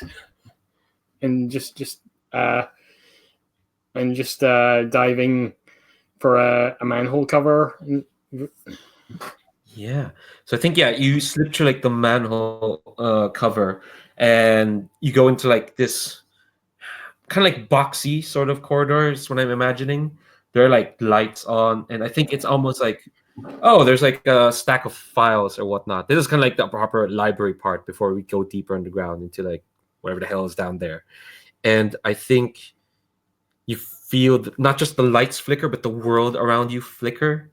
and just diving for a manhole cover. Yeah. So I think you slip through like the manhole cover, and you go into like this kind of like boxy sort of corridor is what I'm imagining. There are like lights on, and I think it's almost like, oh, there's like a stack of files or whatnot. This is kind of like the proper library part before we go deeper underground into like whatever the hell is down there. And I think you feel not just the lights flicker, but the world around you flicker.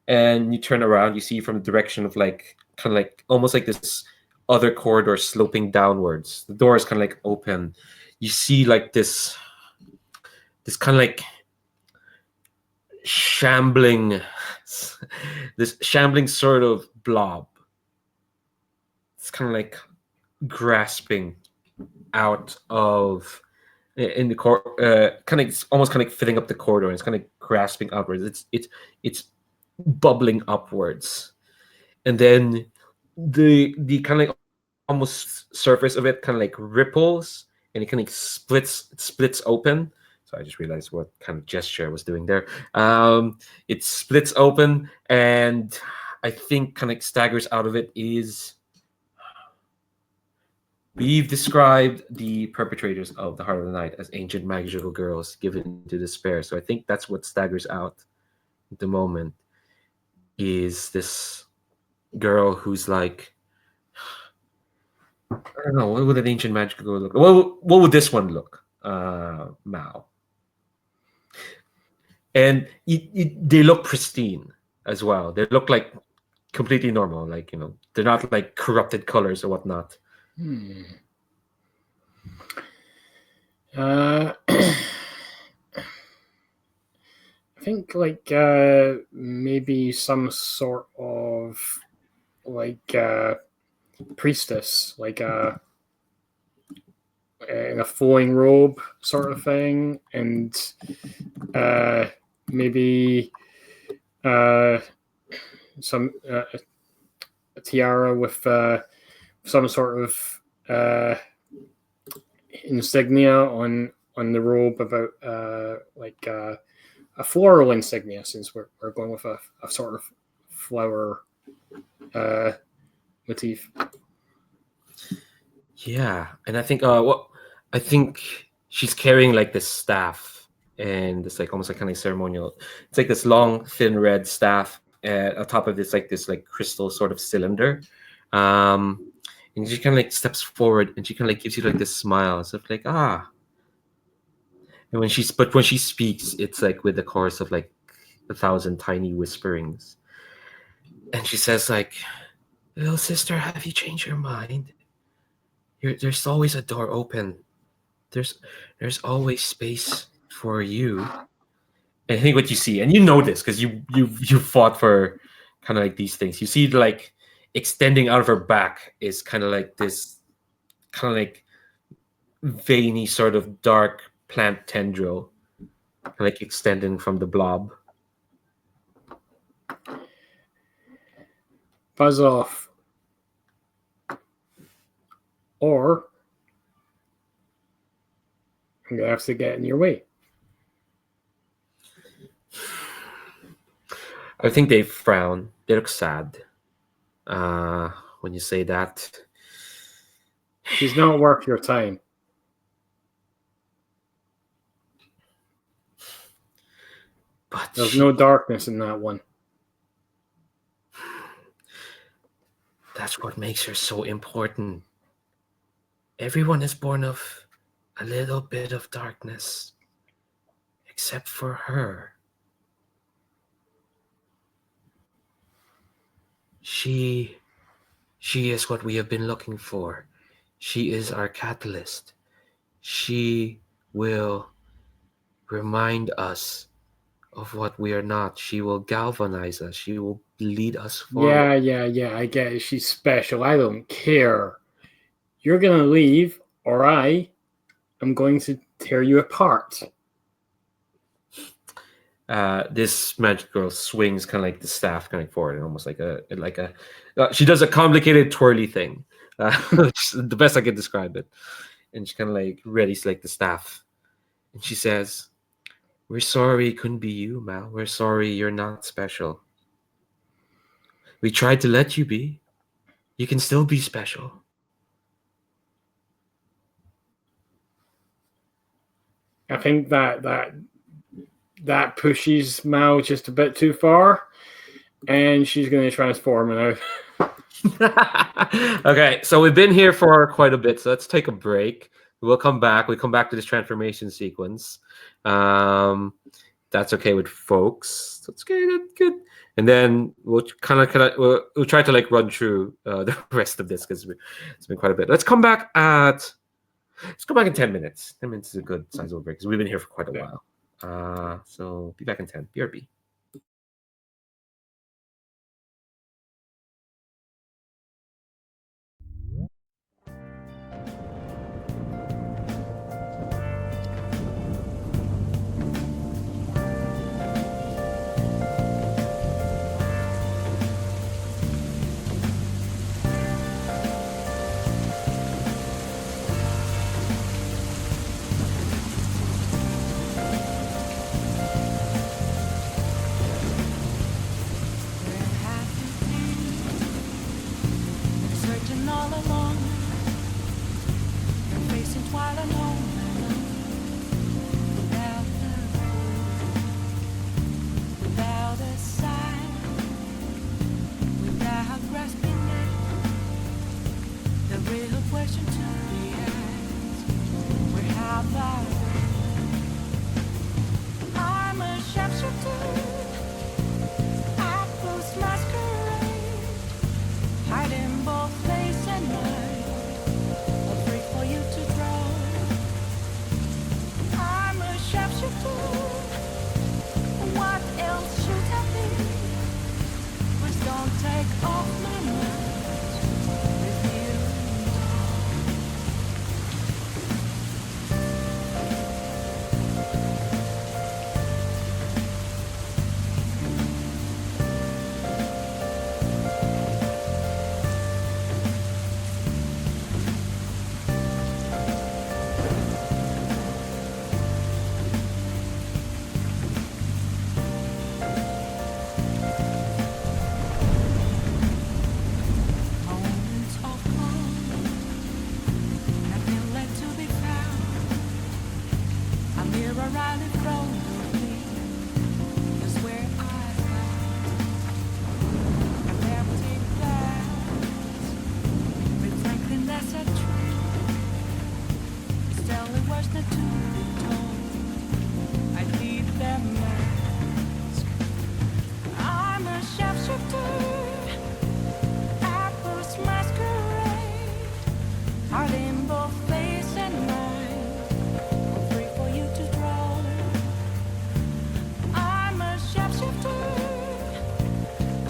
And you turn around, you see from the direction of like kind of like almost like this other corridor sloping downwards. The door is kind of like open. You see like this kind of like shambling sort of blob. It's kind of like grasping out of in the kind of almost kind of filling up the corridor. And it's kind of grasping upwards. It's bubbling upwards, and then the kind of like almost surface of it kind of like ripples, and it kind of splits open. So I just realized what kind of gesture I was doing there. It splits open, and I think kind of staggers out of it is We've described the perpetrators of the Heart of the Night as ancient magical girls given to despair. So I think that's what staggers out at the moment is this girl who's like, I don't know, what would an ancient magical girl look like? What would this one look? Mao. And they look pristine as well. They look like completely normal. Like, they're not like corrupted colors or whatnot. I think like maybe some sort of like priestess, like in a flowing robe sort of thing, and maybe some a tiara with some sort of insignia on the robe about like a floral insignia, since we're going with a sort of flower motif. Yeah, and I think I think she's carrying like this staff, and it's like almost like kind of ceremonial. It's like this long, thin red staff. On top of this, like crystal sort of cylinder. And she kind of like steps forward, and she kind of like gives you like this smile, so like ah. And when she speaks, it's like with the chorus of like 1,000 tiny whisperings, and she says like, "Little sister, have you changed your mind? There's always a door open. There's always space for you." And I think what you see, and you know this because you fought for kind of like these things. You see like extending out of her back is kind of like this kind of like veiny sort of dark plant tendril, like extending from the blob. Buzz off. Or I'm gonna have to get in your way. I think they frown. They look sad when you say that. She's not worth your time. But There's no darkness in that one. That's what makes her so important. Everyone is born of a little bit of darkness, except for her. She is what we have been looking for. She is our catalyst. She will remind us of what we are not. She will galvanize us. She will lead us forward. Yeah, I get it. She's special. I don't care. You're going to leave, or I am going to tear you apart. This magic girl swings kind of like the staff kind of forward, and almost like a she does a complicated twirly thing. The best I can describe it. And she kind of like readies like the staff, and she says, "We're sorry it couldn't be you, Mal. We're sorry you're not special. We tried to let you be. You can still be special." I think that pushes Mao just a bit too far, and she's going to transform now. Okay, so we've been here for quite a bit, so let's take a break. We'll come back. We come back to this transformation sequence. That's okay with folks. That's good. And then we'll we'll try to like run through the rest of this because it's been quite a bit. Let's come back in 10 minutes. 10 minutes is a good sizable break because we've been here for quite a while. So be back in 10. BRB. take off my mind with you. Moments of calm have been left to be found. A mirror right in front of me is where I found an empty glass, reflecting that's a truth. It's telling words not to be told. I need that mask. I'm a sharpshooter. Apples masquerade, heart in both face and mind, free for you to draw. I'm a sharpshooter,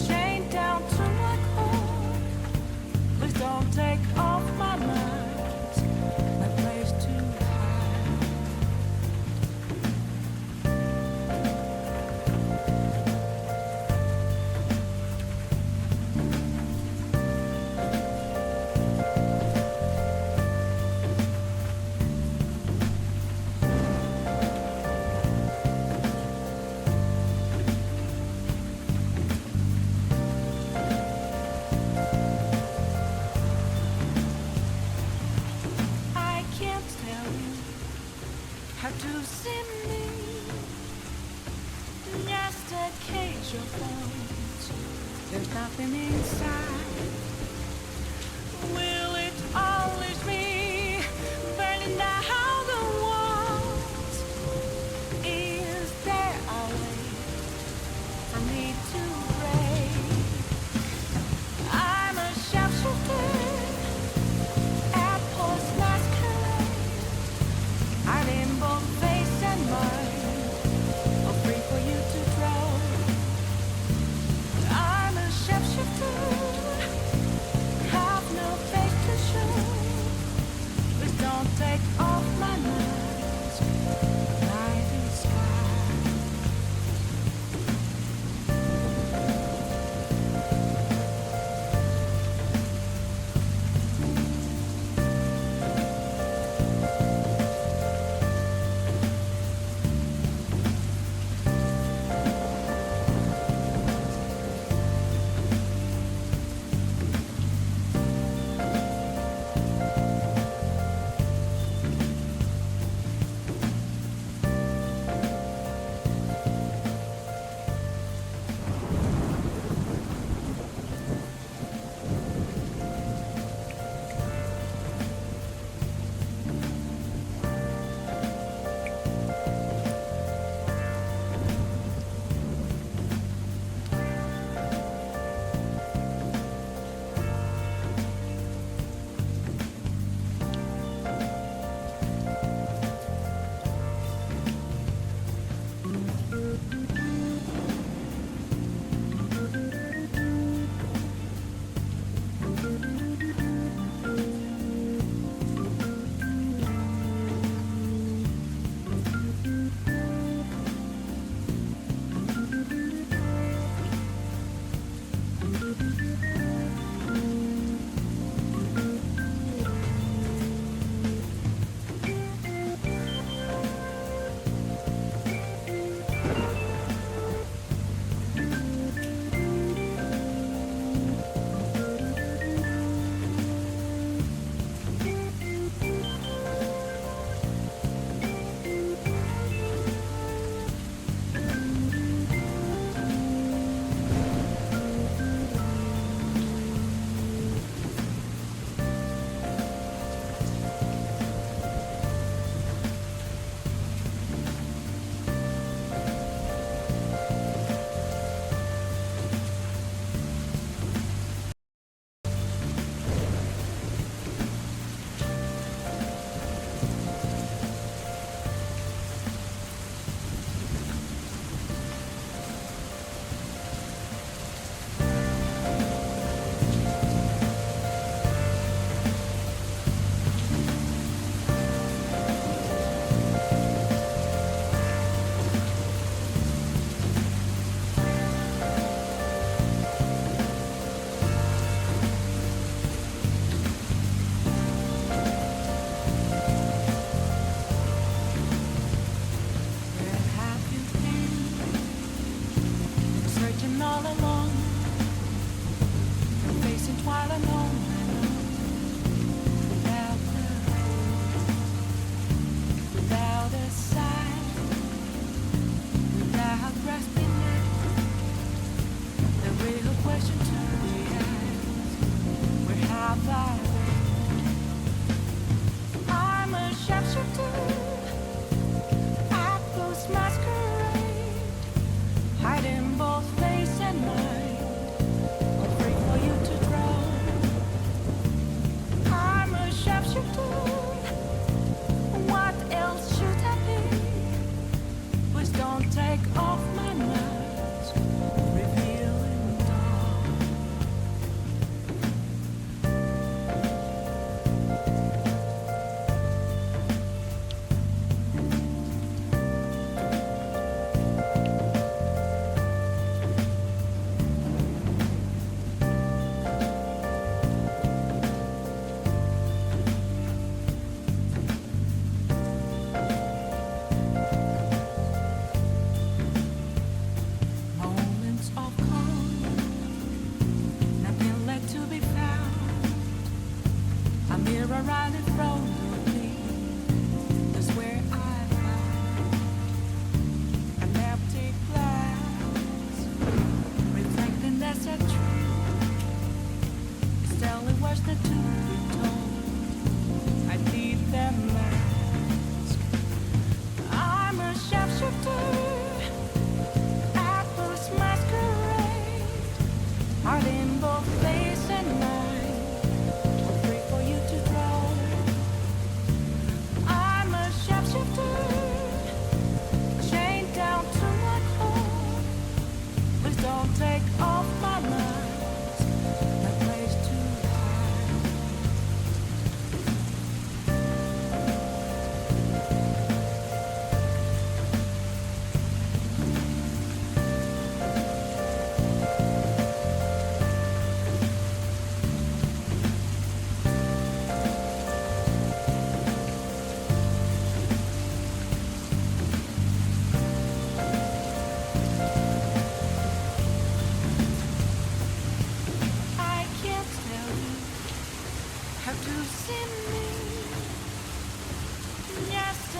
chained down to my core. Please don't take off my mind, my place to hide. I can't tell you how to see me. Just a cage of bones. There's nothing inside. Will it always be burning down the walls? Is there a way for me to break? I'm a sharpshooter. Apples masquerade, I'm in both face and mind, all free for you to draw. I'm a sharpshooter, have no face to show. Please don't take off my mask, night in sky.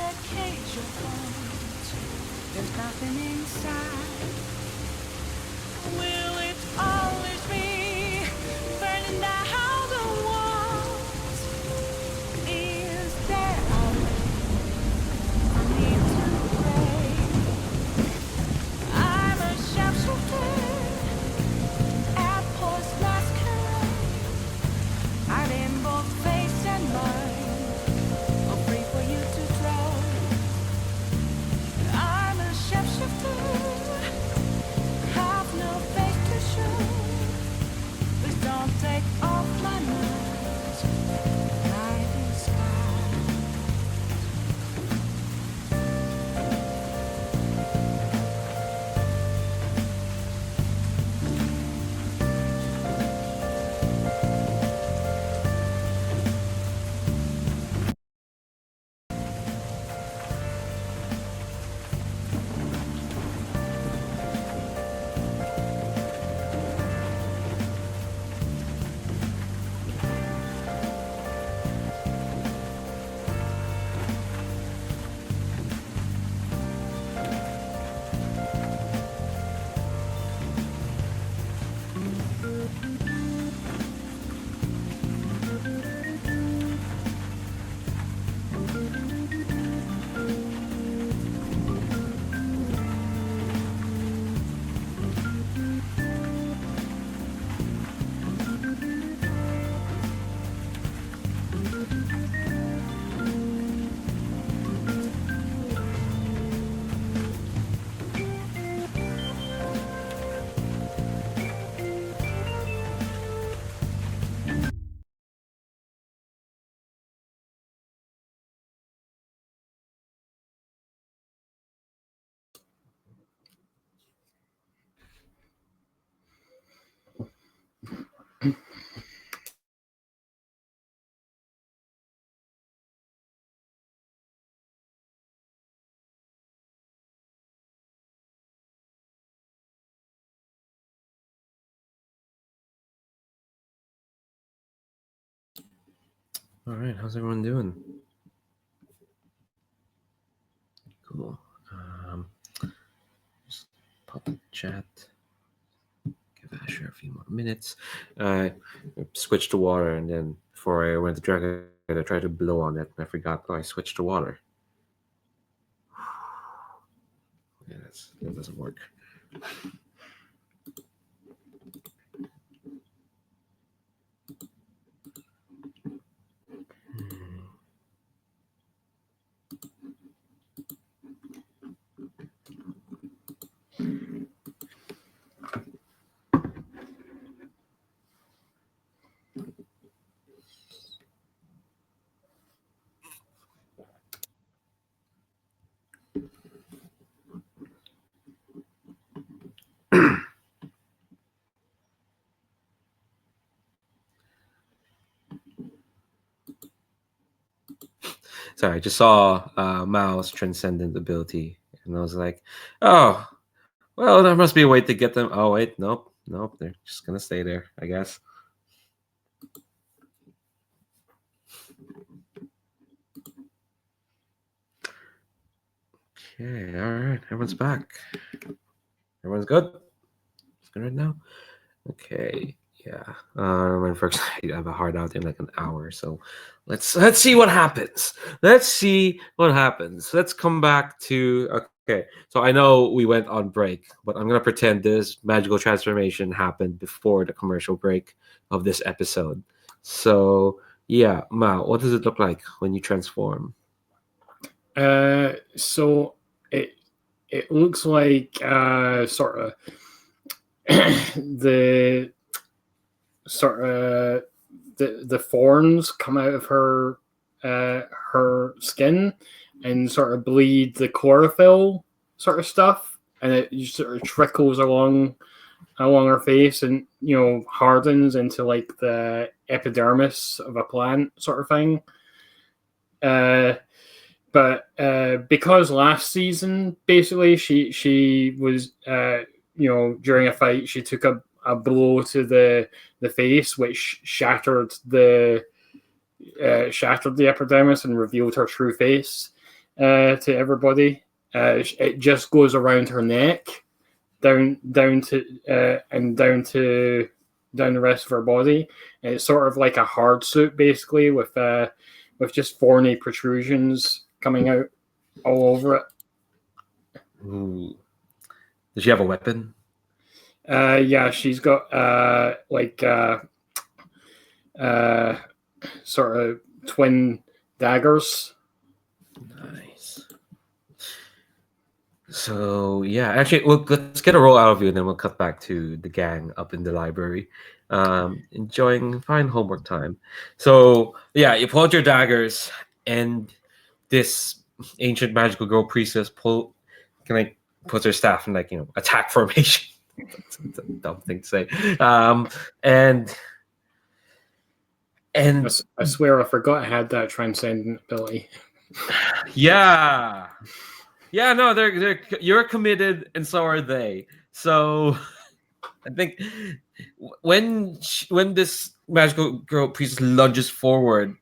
a cage of bones. There's nothing inside. Will it always be burning down the walls? Is there a way for me to pray? I'm a sharpshooter at post masquerade. I'm in both face and mind, all free for you to throw. I'm a sharpshooter, have no face to show. Please don't take off my mask, my disguise. All right, how's everyone doing? Cool. Just pop the chat. Give Asher a few more minutes. I switched to water, and then before I went to drink it, I tried to blow on it, and I forgot. I switched to water. Yeah, that doesn't work. Sorry, I just saw Mao's transcendent ability, and I was like, oh, well, there must be a way to get them. Oh, wait, nope, they're just gonna stay there, I guess. Okay, all right, everyone's back. Everyone's good? It's good right now? Okay, yeah. When first I have a hard out in like an hour, so let's see what happens. Let's come back to okay. So I know we went on break, but I'm gonna pretend this magical transformation happened before the commercial break of this episode. So yeah, Mao, what does it look like when you transform? So it looks like sort of the thorns come out of her skin and sort of bleed the chlorophyll sort of stuff, and it just sort of trickles along her face and hardens into like the epidermis of a plant sort of thing. But because last season, basically, she was, during a fight, she took a blow to the face, which shattered the epidermis and revealed her true face. to everybody. It just goes around her neck, down to down the rest of her body. And it's sort of like a hard suit, basically, with just thorny protrusions coming out all over it. Ooh. Does she have a weapon? Yeah, she's got sort of twin daggers. Nice. So yeah, actually, let's get a roll out of you, and then we'll cut back to the gang up in the library, enjoying fine homework time. So yeah, you pull out your daggers, and this ancient magical girl priestess puts her staff in attack formation. That's a dumb thing to say. And I swear I forgot I had that transcendent ability. yeah, no, you're committed, and so are they. So I think when this magical girl priestess lunges forward,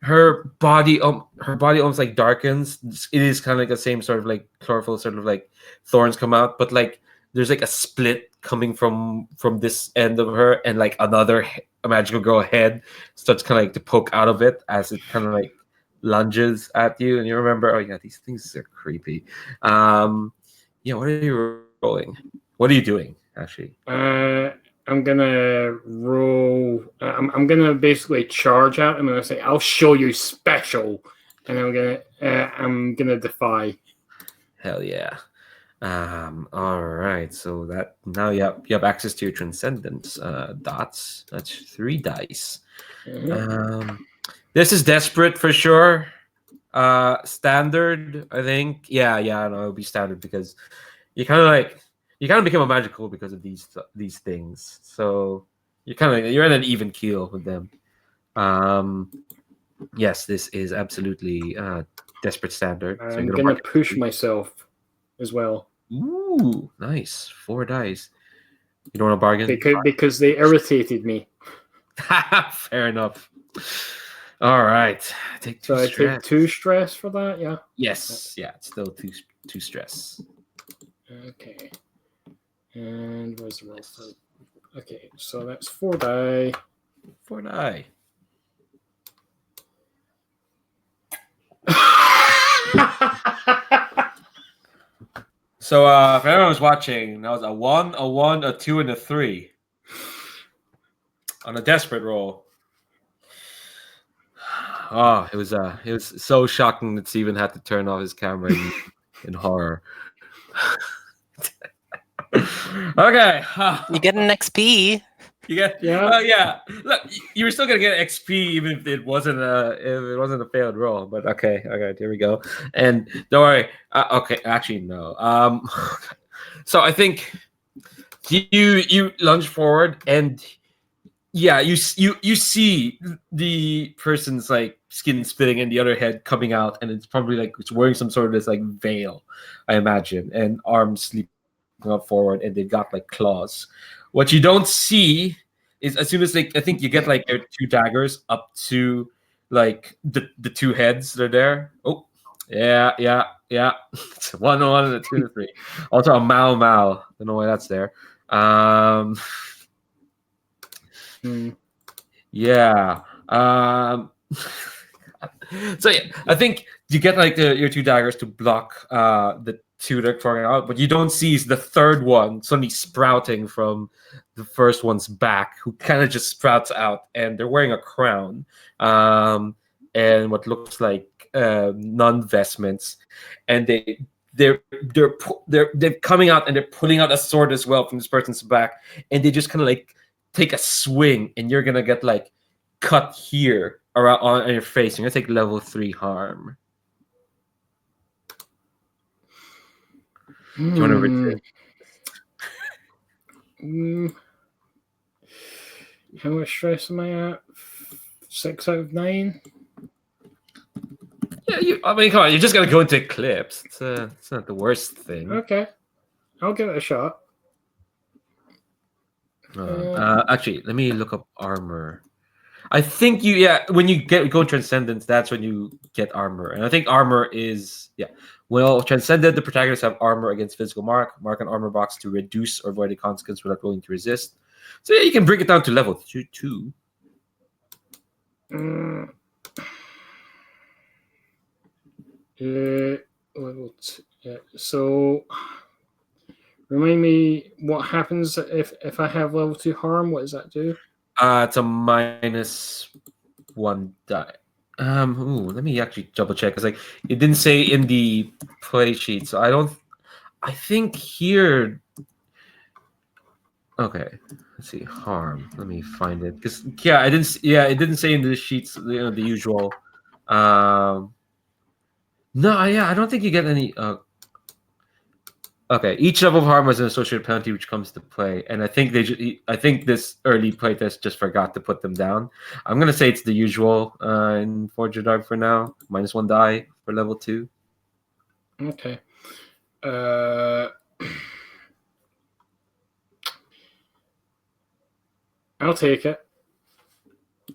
her body almost like darkens. It is kind of like the same sort of like chlorophyll, sort of like thorns come out, but like there's like a split coming from this end of her, and like another magical girl head starts kind of like to poke out of it as it kind of like lunges at you, and you remember, oh yeah, these things are creepy. Yeah, what are you rolling? What are you doing actually? I'm gonna roll. I'm gonna basically charge out. I'm gonna say, "I'll show you special," and I'm gonna defy. Hell yeah. All right, so that now you have access to your transcendence dots. That's 3 dice. This is desperate for sure. Standard, I think. Yeah, no, it'll be standard because you kind of become a magical because of these things. So you're at an even keel with them. Yes, this is absolutely desperate standard. So I'm gonna push myself as well. Ooh, nice. 4 dice. You don't want to bargain? Because they irritated me. Fair enough. All right. Take 2 stress. I take 2 stress for that, yeah? Yes. Yeah, it's still 2 stress. Okay. And where's the roll for? Okay, so that's 4 die. 4 die. So if anyone was watching, that was a 1, a 1, a 2, and a 3 on a desperate roll. Oh, it was so shocking that Steven had to turn off his camera in horror. Okay. You get an XP. You get yeah. Look, you were still gonna get XP even if it wasn't a failed roll. But okay, here we go. And don't worry. Okay, actually no. So I think you lunge forward, and yeah, you see the person's like skin splitting and the other head coming out, and it's probably like it's wearing some sort of this like veil, I imagine, and arms sleeping up forward, and they've got like claws. What you don't see is as soon as I think you get like their 2 daggers up to like the 2 heads that are there. Oh, yeah. It's 1, 1, and a 2, and a 3. Also a Mao. Don't know why that's there. Yeah. So yeah, I think you get like your 2 daggers to block the 2 that are throwing out, but you don't see is the 3rd one suddenly sprouting from the first one's back, who kind of just sprouts out, and they're wearing a crown and what looks like nun vestments, and they're coming out, and they're pulling out a sword as well from this person's back, and they just kind of like take a swing, and you're gonna get like cut here around on your face. You're gonna take level 3 harm. Do you want to return? How much stress am I at? 6 out of 9. Yeah, I mean, come on, you're just gonna go into eclipse. It's not the worst thing. Okay, I'll give it a shot. Actually, let me look up armor. I think when you go transcendence, that's when you get armor, and I think armor is Well, transcended, the protagonists have armor against physical mark an armor box to reduce or avoid a consequence without rolling to resist. So you can bring it down to level 2. Level 2. So, remind me what happens if I have level 2 harm. What does that do? It's a -1 die. Let me actually double check because it didn't say in the play sheet, so I think here. Okay, let's see harm. Let me find it because it didn't say in the sheets the usual. No, I don't think you get any. Okay, each level of harm has an associated penalty which comes to play, and I think I think this early playtest just forgot to put them down. I'm gonna say it's the usual in Forge of Dark for now. -1 die for level 2. Okay. I'll take it.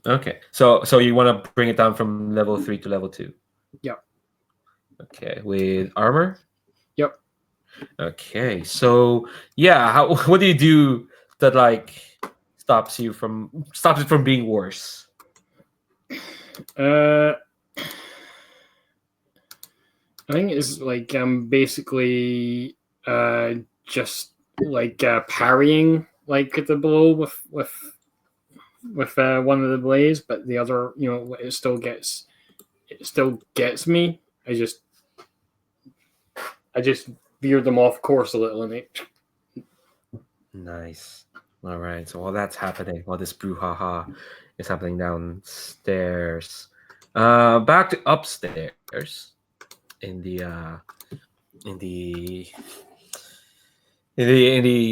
Okay, so you want to bring it down from level 3 to level 2? Yep. Okay, with armor. Yep. Okay, so what do you do that stops it from being worse? I think it's basically just parrying the blow with one of the blades, but the other, it still gets me. I just veered them off course a little, and Nice. All right. So while that's happening, while this brouhaha is happening downstairs, back to upstairs in the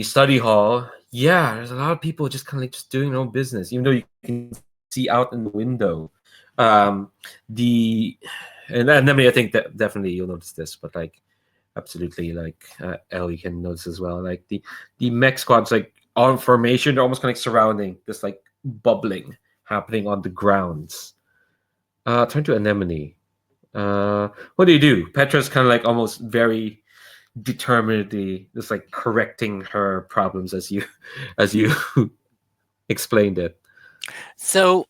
study hall. Yeah, there's a lot of people just kind of just doing their own business, even though you can see out in the window. And then I think that definitely you'll notice this, but absolutely Ellie can notice as well. The mech squad's on formation, they're almost kind of surrounding this bubbling happening on the grounds. Turn to Anemone. What do? Petra's kind of almost very determinedly just correcting her problems as you explained it. So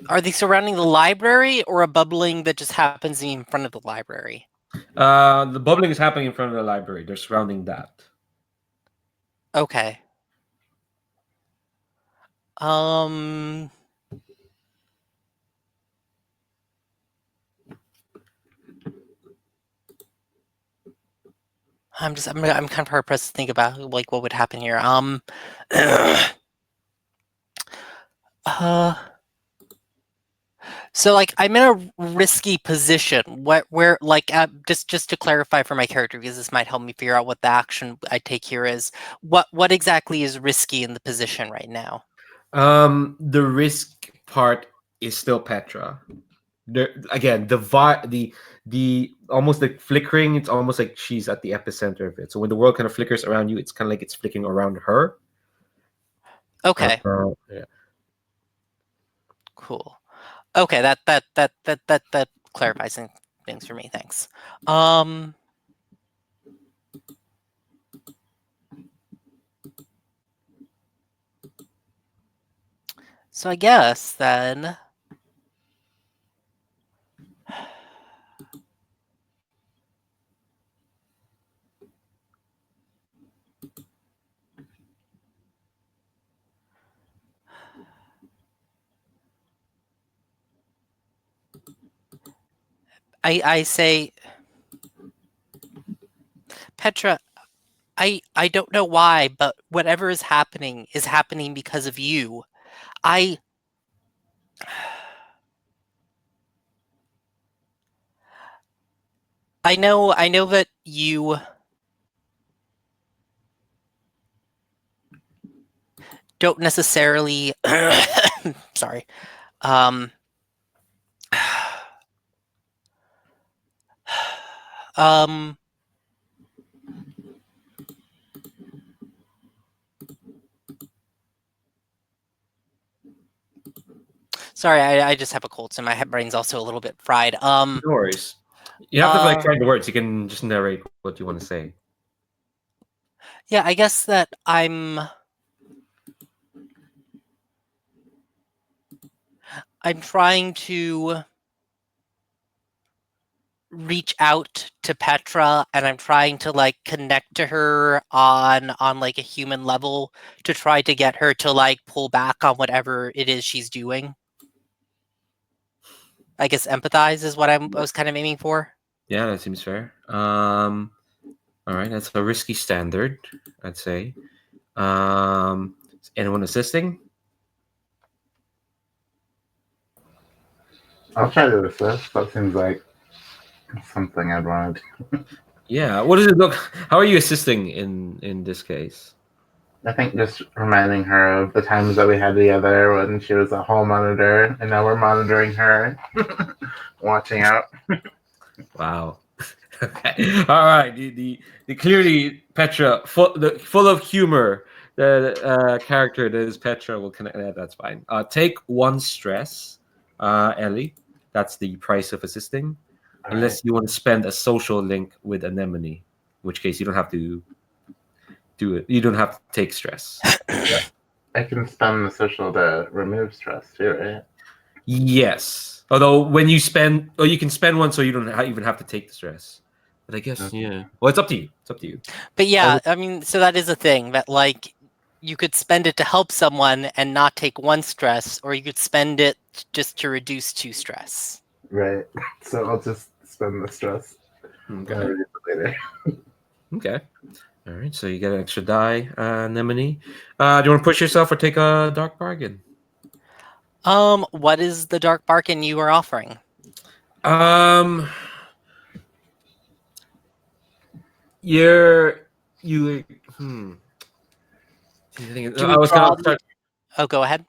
are they surrounding the library or a bubbling that just happens in front of the library? The bubbling is happening in front of the library. They're surrounding that. Okay. I'm kind of hard pressed to think about what would happen here. So I'm in a risky position. Where just to clarify for my character, because this might help me figure out what the action I take here is. What exactly is risky in the position right now? The risk part is still Petra. Again, the almost flickering. It's almost like she's at the epicenter of it. So when the world kind of flickers around you, it's kind of like it's flicking around her. Okay. Yeah. Cool. Okay, that clarifies things for me. Thanks. So I guess then. I say, Petra, I don't know why, but whatever is happening because of you. I know that you don't necessarily sorry. Sorry, I just have a cold, so my brain's also a little bit fried. No worries. You have to like find the words. You can just narrate what you want to say. Yeah, I guess that I'm trying to reach out to Petra, and I'm trying to like connect to her on like a human level to try to get her to like pull back on whatever it is she's doing. I guess empathize is what I was kind of aiming for. Yeah, that seems fair. All right, that's a risky standard, I'd say. Is anyone assisting? I'll try to assist. That seems like something I'd want to do. Yeah. What does it look? How are you assisting in this case? I think just reminding her of the times that we had together when she was a hall monitor, and now we're monitoring her, watching out. Wow. Okay. All right. The clearly Petra full of humor. The character that is Petra will connect. That's fine. Take 1 stress, Ellie. That's the price of assisting. All Unless you want to spend a social link with Anemone, in which case you don't have to do it. You don't have to take stress. right. I can spend the social to remove stress too, right? Yes. Although when you spend, you can spend one so you don't even have to take the stress. But I guess, Okay. yeah. Well, it's up to you. It's up to you. But yeah, I mean, so that is a thing that like you could spend it to help someone and not take 1 stress, or you could spend it just to reduce 2 stress. Right. So I'll just spend the stress. Okay. I'll read it later. Okay. All right. So you get an extra die, Anemone. Do you want to push yourself or take a dark bargain? What is the dark bargain you are offering? You. I was gonna start. Oh, go ahead.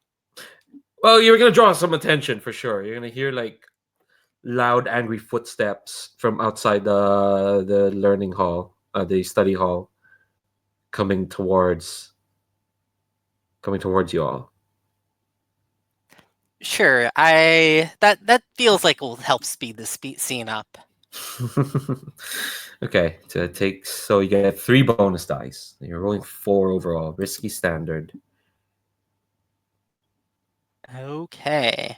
Well, you're gonna draw some attention for sure. You're gonna hear like loud, angry footsteps from outside the learning hall, the study hall, coming towards you all. Sure, that feels like will help speed the scene up. Okay, so you get 3 bonus dice. You're rolling 4 overall. Risky standard. Okay.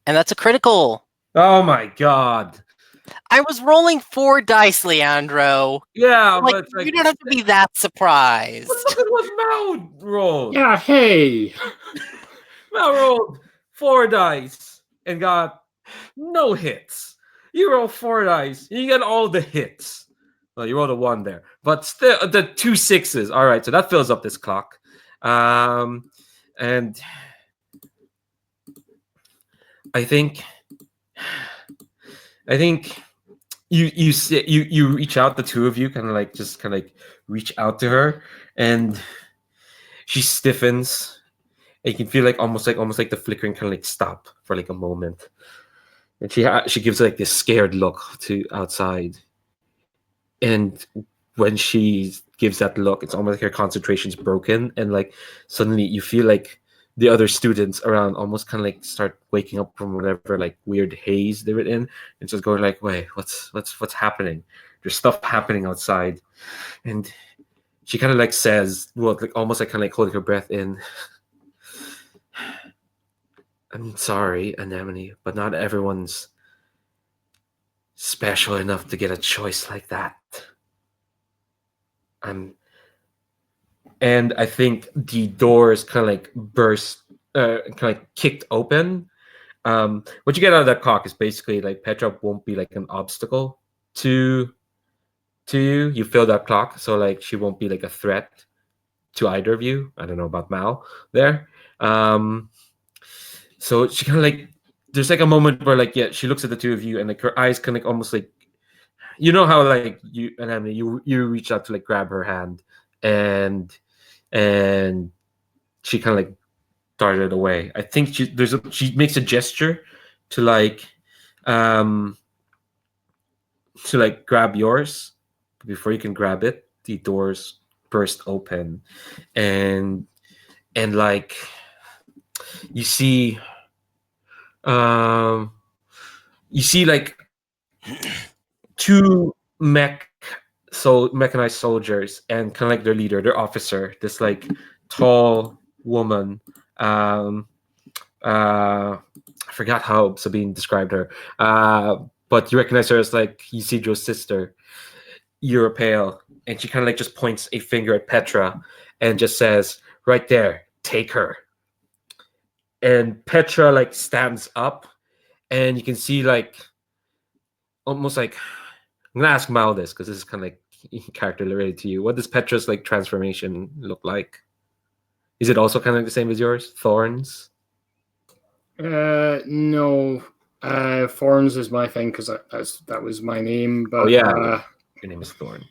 And that's a critical. Oh my god. I was rolling 4 dice, Leandro. Yeah, Like, but like, you don't have to be that surprised. look at what Mao rolled. Yeah, hey! Mao rolled 4 dice and got no hits. You roll 4 dice, and you get all the hits. Well, you rolled a 1 there, but still the 2 6s. All right, so that fills up this clock. And I think you reach out, the 2 of you kind of reach out to her, and she stiffens. And you can feel like almost like the flickering kind of like stop for like a moment. And she gives like this scared look to outside. And when she gives that look, it's almost like her concentration's broken, and like suddenly you feel like the other students around almost kind of like start waking up from whatever like weird haze they were in, and just going like, "Wait, what's happening? There's stuff happening outside." And she kind of like says, well, like almost like kind of like holding her breath in. I'm sorry, Anemone, but not everyone's special enough to get a choice like that. And I think the doors kind of like burst, kind of like kicked open. What you get out of that cock is basically like Petra won't be like an obstacle to you. You fill that clock, so like she won't be like a threat to either of you. I don't know about Mal there. So she kind of like, there's like a moment where like, yeah, she looks at the 2 of you and like her eyes kind of like almost like, you know how like you and I mean you reach out to like grab her hand, and she kind of like darted away. I think she makes a gesture to like grab yours. Before you can grab it, the doors burst open, and like you see, um, like two mechanized soldiers and kind of like their leader, their officer, this like tall woman. I forgot how Sabine described her, but you recognize her as like Isidro's sister, Europale, and she kind of like just points a finger at Petra and just says, "Right there, take her." And Petra like stands up, and you can see like almost like I'm gonna ask Mal this because this is kind of like character related to you. What does Petra's like transformation look like? Is it also kind of the same as yours? Thorns? No. Thorns is my thing because that was my name. But Your name is Thorn.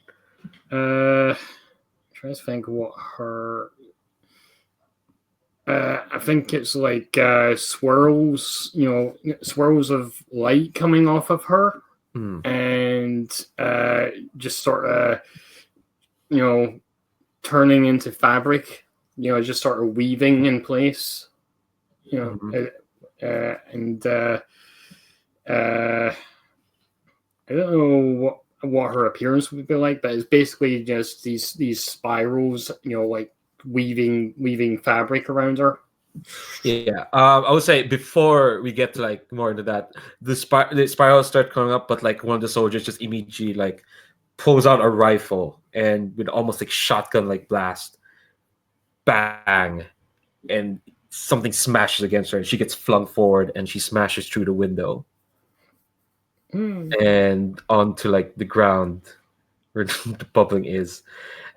Trying to think what her. I think it's like swirls, swirls of light coming off of her, and just sort of, turning into fabric, just sort of weaving in place, and I don't know what her appearance would be like, but it's basically just these spirals, like weaving fabric around her. Yeah, I would say before we get to like more into that, the spirals start coming up, but like one of the soldiers just immediately like pulls out a rifle and with almost like shotgun like blast, bang, and something smashes against her, and she gets flung forward, and she smashes through the window and onto like the ground where the bubbling is.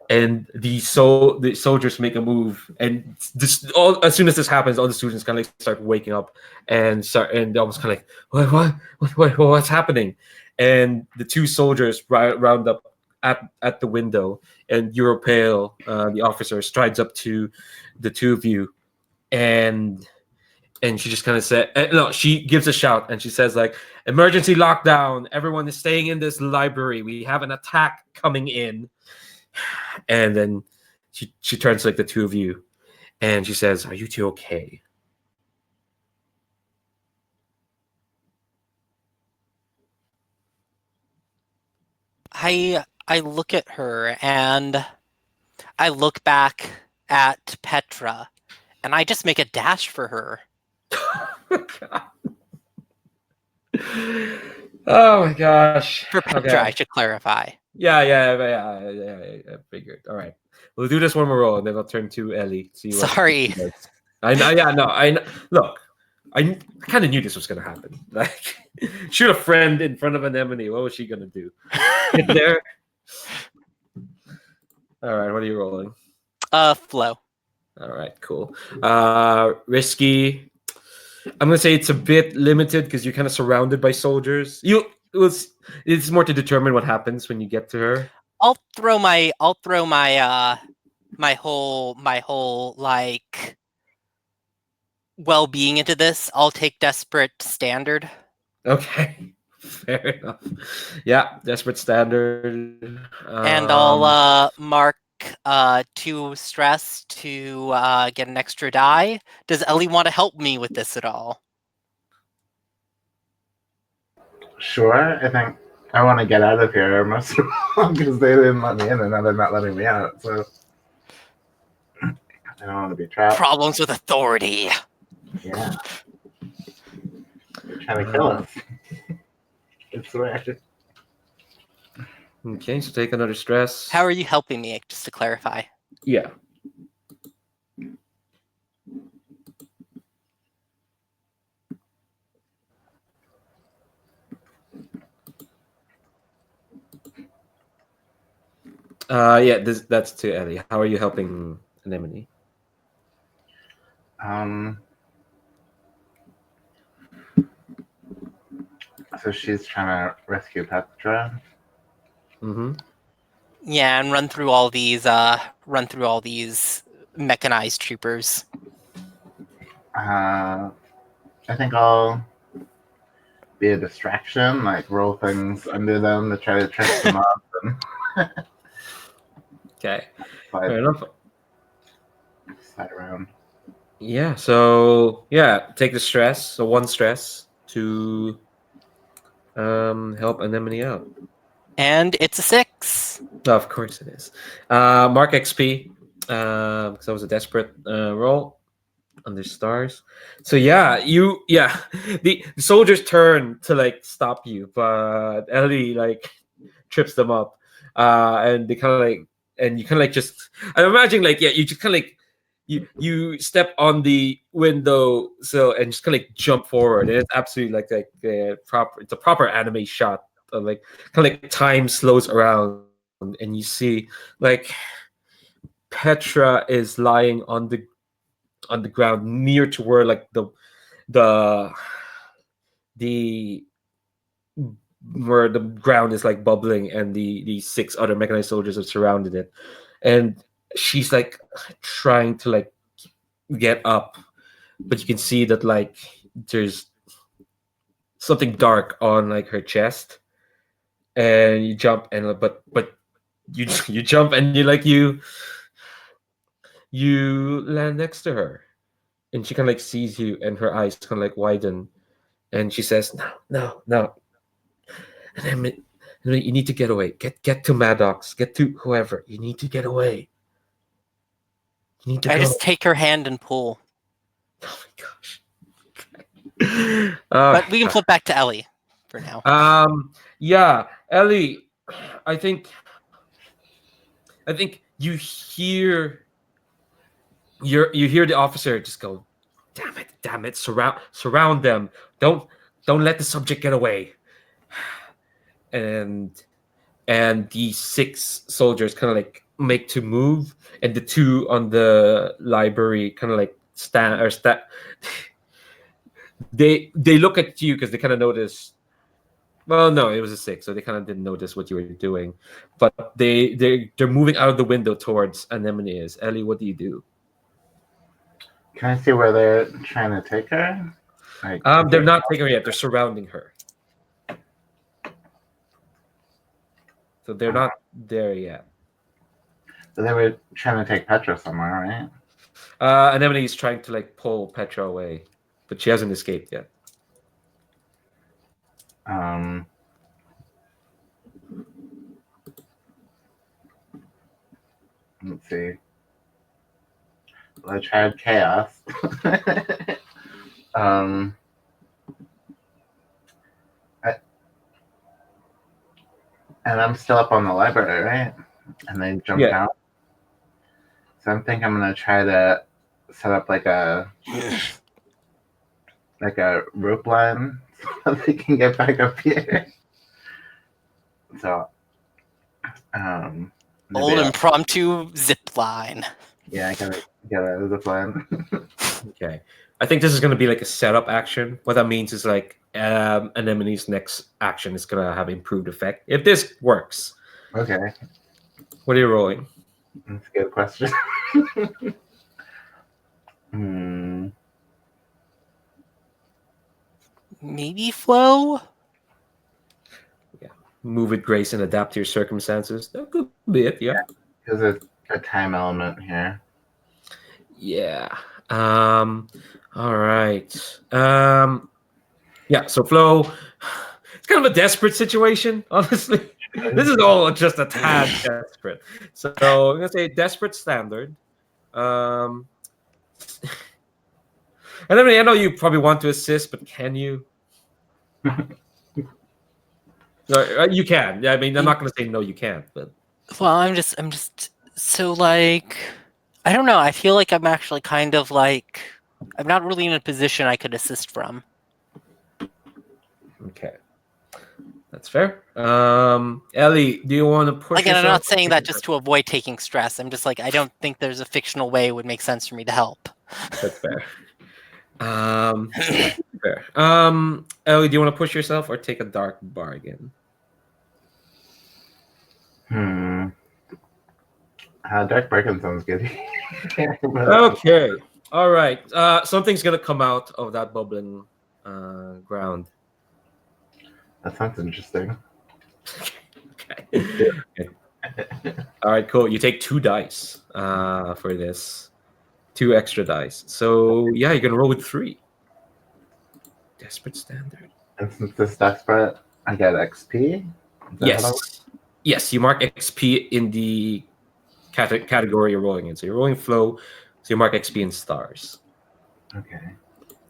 And the soldiers make a move, and as soon as this happens, all the students kind of like start waking up and they're almost kind of like, what's happening? And the two soldiers round up at the window, and Europale, the officer, strides up to the two of you, and she just kind of said, no, she gives a shout, and she says like, "Emergency lockdown! Everyone is staying in this library. We have an attack coming in." And then she turns to like the two of you, and she says, "Are you two okay?" I look at her and I look back at Petra, and I just make a dash for her. Oh my gosh! For Petra, Okay. I should clarify. Yeah. I figured. All right, we'll do this one more roll, and then I'll turn to Ellie. See what Sorry. she does. I know. Yeah, no. I know. Look, I kind of knew this was gonna happen. Like, shoot a friend in front of Anemone. What was she gonna do? Get there. All right. What are you rolling? Flow. All right. Cool. Risky. I'm gonna say it's a bit limited because you're kind of surrounded by soldiers. It's more to determine what happens when you get to her. I'll throw my my whole like well-being into this. I'll take desperate standard. Okay, fair enough. Yeah, desperate standard. And I'll mark 2 stress to get an extra die. Does Ellie want to help me with this at all? Sure, I think I want to get out of here most of all because they didn't let me in and now they're not letting me out. So I don't want to be trapped. Problems with authority. Yeah. They're trying to kill us. It's weird. Okay, so take another stress. How are you helping me, just to clarify? Yeah. Yeah, that's to Ellie. How are you helping Anemone? So she's trying to rescue Petra. Mm-hmm. Yeah, and run through all these mechanized troopers. I think I'll be a distraction, like roll things under them to try to trick them up. And Okay. Fair enough. slide around. Yeah. So yeah, take the stress. So one stress to help Anemone out. And it's a 6. Of course it is. Mark XP. Because that was a desperate roll under stars. So yeah, the soldiers turn to like stop you, but Ellie like trips them up, and they kind of like, and you kind of like just, I imagine like yeah, you just kind of like you step on the window sill and just kind of like jump forward, and it's absolutely like proper. It's a proper anime shot. Like kind of like time slows around, and you see like Petra is lying on the ground near to where like the the where the ground is like bubbling and the 6 other mechanized soldiers have surrounded it, and she's like trying to like get up, but you can see that like there's something dark on like her chest, and you jump and but you jump and you land next to her, and she kind of like sees you, and her eyes kind of like widen, and she says, "No, no, no, and then you need to get away. Get to Maddox. Get to whoever. You need to get away. You need to I go." just take her hand and pull. Oh my gosh. But we can flip back to Ellie for now. Yeah, Ellie, I think you hear you hear the officer just go, damn it, surround them. Don't let the subject get away. And the 6 soldiers kind of like make to move, and the 2 on the library kind of like stand. They look at you because they kind of notice. Well, no, it was a 6, so they kind of didn't notice what you were doing. But they're moving out of the window towards Anemone. Is Ellie? What do you do? Can I see where they're trying to take her? Like, They're not taking her yet. They're surrounding her. So they're not there yet. So they were trying to take Petra somewhere, right? Anemone is trying to like pull Petra away, but she hasn't escaped yet. Let's see. Well, I tried chaos. And I'm still up on the library, right? And they jumped down. So I think I'm gonna try to set up like a rope line so they can get back up here. So Old impromptu zip line. Yeah, I gotta get a zip line. Okay. I think this is going to be like a setup action. What that means is like Anemone's next action is going to have improved effect. If this works. Okay. What are you rolling? That's a good question. Maybe flow? Yeah. Move with grace and adapt to your circumstances. That could be it, yeah. Because there's a time element here. Yeah. All right. Yeah, so flow. It's kind of a desperate situation, honestly. This is all just a tad desperate. So I'm gonna say desperate standard. And I know you probably want to assist, but can you? No, you can. Yeah, I mean, I'm not gonna say no, you can't. But well, I'm just so like, I don't know. I feel like I'm actually kind of like, I'm not really in a position I could assist from. Okay. That's fair. Ellie, do you want to push? Again, I'm not saying that just to avoid taking stress. I'm just like, I don't think there's a fictional way it would make sense for me to help. That's fair. Fair. Ellie, do you want to push yourself or take a dark bargain? Dark bargain sounds good. Okay. All right. Something's gonna come out of that bubbling ground. That sounds interesting. Okay. All right, cool. You take 2 dice for this. 2 extra dice. So yeah, you're gonna roll with 3. Desperate standard. And since this is desperate, I get XP. Is that how that works? Yes, you mark XP in the category you're rolling in. So you're rolling flow, so you mark XP in stars. Okay.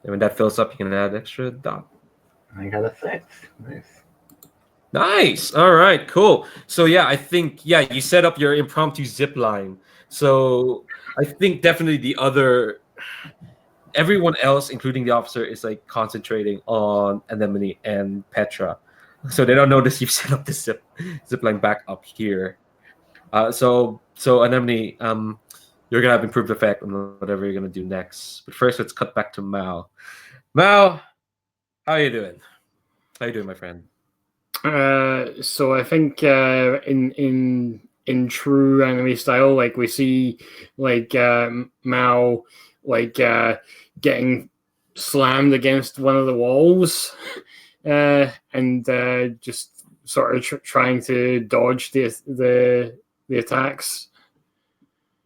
And when that fills up, you can add extra dot. I got a 6. Nice. Nice. All right, cool. So yeah, I think you set up your impromptu zip line. So I think definitely everyone else, including the officer, is like concentrating on Anemone and Petra. So they don't notice you've set up the zip line back up here. So Anemone, you're gonna have improved effect on whatever you're gonna do next. But first, let's cut back to Mal. Mal, how are you doing? How you doing, my friend? So I think in true anime style, like we see like Mao like getting slammed against one of the walls, and just sort of trying to dodge the attacks.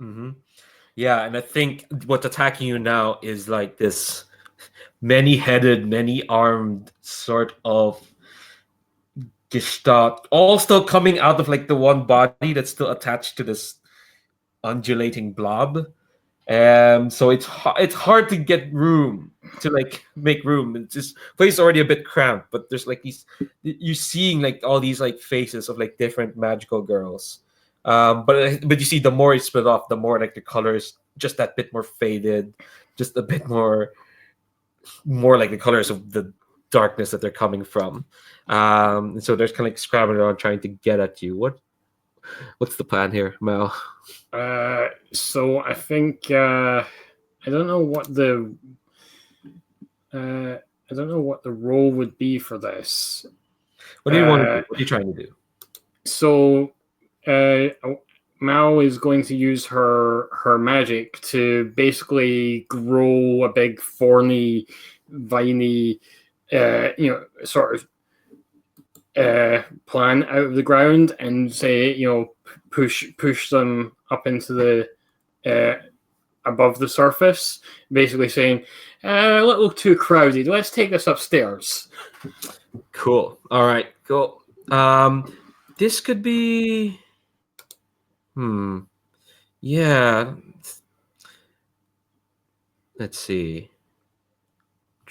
Mm-hmm. Yeah, and I think what's attacking you now is like this many-headed, many-armed sort of gestalt, all still coming out of like the one body that's still attached to this undulating blob. So it's hard to get room to like make room. It's this place is already a bit cramped, but there's like these you're seeing like all these like faces of like different magical girls. But you see, the more it's split off, the more like the colors just that bit more faded, just a bit more like the colors of the darkness that they're coming from. And so they're kind of like scrabbling around trying to get at you. What's the plan here, Mel? So I think I don't know what the role would be for this. What do you want to do? What are you trying to do? So Mao is going to use her magic to basically grow a big thorny, viney, sort of plant out of the ground and say, push them up into the above the surface, basically saying, a little too crowded. Let's take this upstairs. Cool. All right. Cool. This could be. Yeah. Let's see.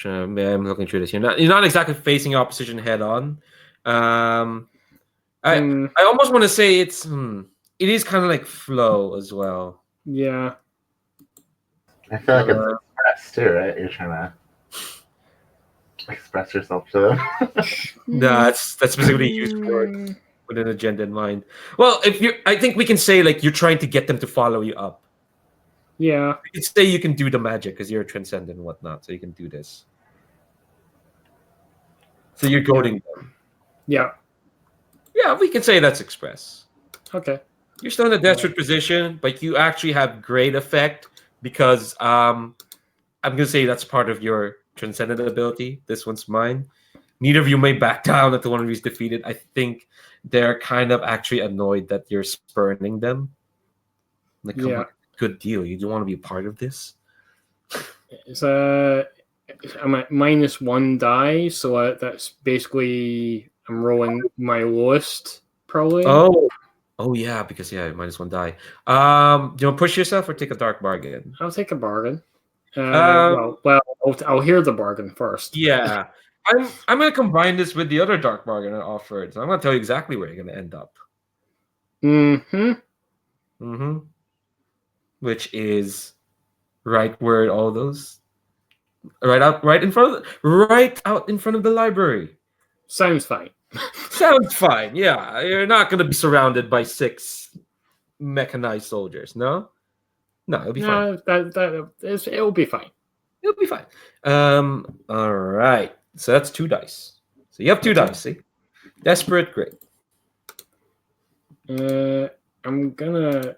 I'm looking through this. You're not exactly facing opposition head on. I almost want to say it is kind of like flow as well. Yeah. I feel like it's express too, right? You're trying to express yourself to them. That's specifically used word with an agenda in mind. Well, I think we can say like you're trying to get them to follow you up. Yeah. You can say you can do the magic because you're transcendent and whatnot, so you can do this. So you're goading them. Yeah. Yeah, we can say that's express. Okay. You're still in a desperate position, but you actually have great effect because I'm gonna say that's part of your transcendent ability. This one's mine. Neither of you may back down until one of you is defeated. I think they're kind of actually annoyed that you're spurning them. Like, come on, good deal. You don't want to be a part of this. It's I'm at -1 die, so that's basically I'm rolling my lowest probably. Oh yeah, because -1 die. Do you want to push yourself or take a dark bargain? I'll take a bargain. Well, I'll hear the bargain first. Yeah, I'm gonna combine this with the other dark bargain I offered. So I'm gonna tell you exactly where you're gonna end up. Which is right where all those right out in front of the library. Sounds fine. Sounds fine. Yeah, you're not gonna be surrounded by 6 mechanized soldiers. No, it'll be fine. It'll be fine. It'll be fine. All right. So that's 2 dice. So you have 2 dice. See, desperate, great. I'm gonna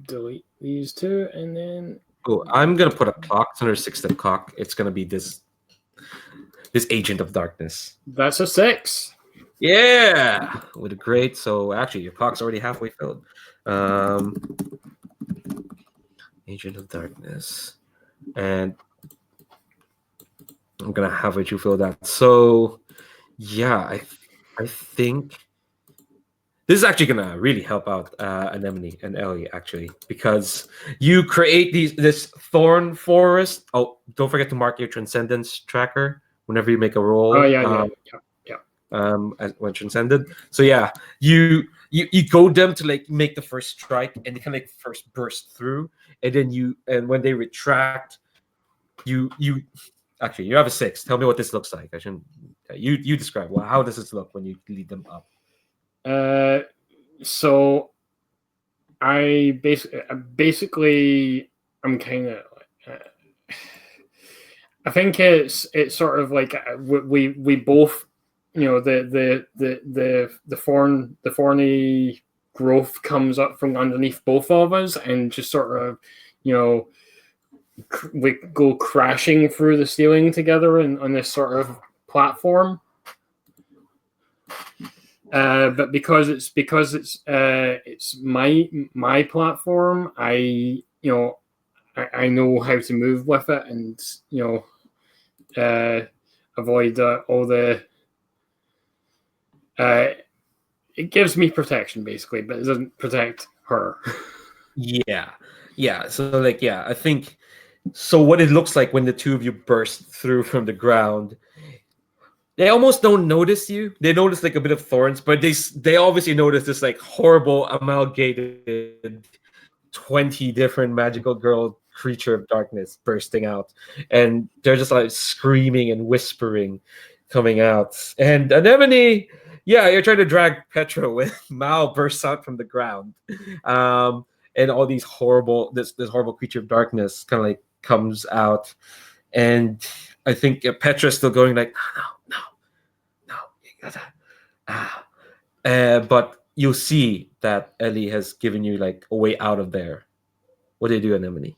delete these 2 and then. Oh, I'm gonna put a clock. It's under 6-step clock. It's gonna be this agent of darkness. That's a 6. Yeah, with a great. So actually, your clock's already halfway filled. Agent of Darkness, and I'm gonna have you fill that. So, yeah, I think this is actually gonna really help out Anemone and Ellie actually, because you create this thorn forest. Oh, don't forget to mark your transcendence tracker whenever you make a roll. Oh yeah, When transcended. So yeah, you goad them to like make the first strike, and they kind of like first burst through, and then when they retract, you actually you have a 6. Tell me what this looks like. I shouldn't. You describe. Well, how does this look when you lead them up? So I basically I'm kind of. I think it's sort of like we both, the thorny growth comes up from underneath both of us and just sort of, we go crashing through the ceiling together on this sort of platform. But because it's my platform, I know how to move with it and avoid all the. It gives me protection basically, but it doesn't protect her. Yeah. So like, yeah, I think so. What it looks like when the two of you burst through from the ground, they almost don't notice you. They notice like a bit of thorns, but they obviously notice this like horrible amalgamated 20 different magical girl creature of darkness bursting out, and they're just like screaming and whispering coming out. And Anemone, yeah, you're trying to drag Petra when Mal bursts out from the ground, and all these horrible this horrible creature of darkness kind of like comes out, and I think Petra's still going like no, you gotta but you'll see that Ellie has given you like a way out of there. What do you do, Anemone?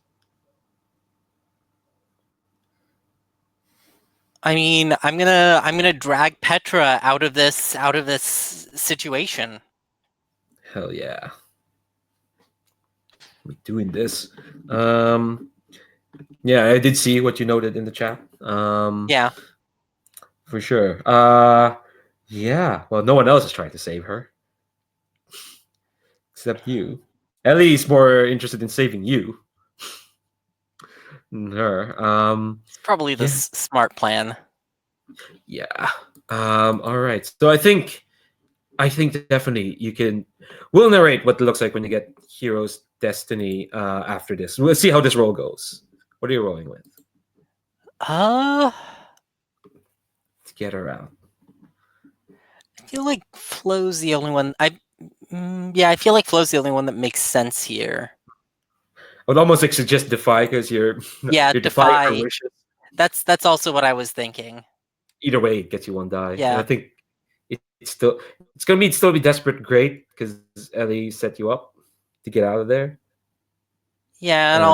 I mean, I'm gonna drag Petra out of this situation. Hell yeah. We're doing this. Yeah, I did see what you noted in the chat. Yeah. For sure. Yeah. Well, no one else is trying to save her. Except you. Ellie's more interested in saving you than her. It's probably the smart plan. Yeah. All right. So I think definitely you can. We'll narrate what it looks like when you get Hero's Destiny after this. We'll see how this roll goes. What are you rolling with? To get her out. I feel like Flo's the only one. I feel like Flo's the only one that makes sense here. I would almost like suggest Defy because you're Defy. her wishes. That's also what I was thinking. Either way, it gets you one die. Yeah. And I think it's gonna still be desperate great because Ellie set you up to get out of there. Yeah, and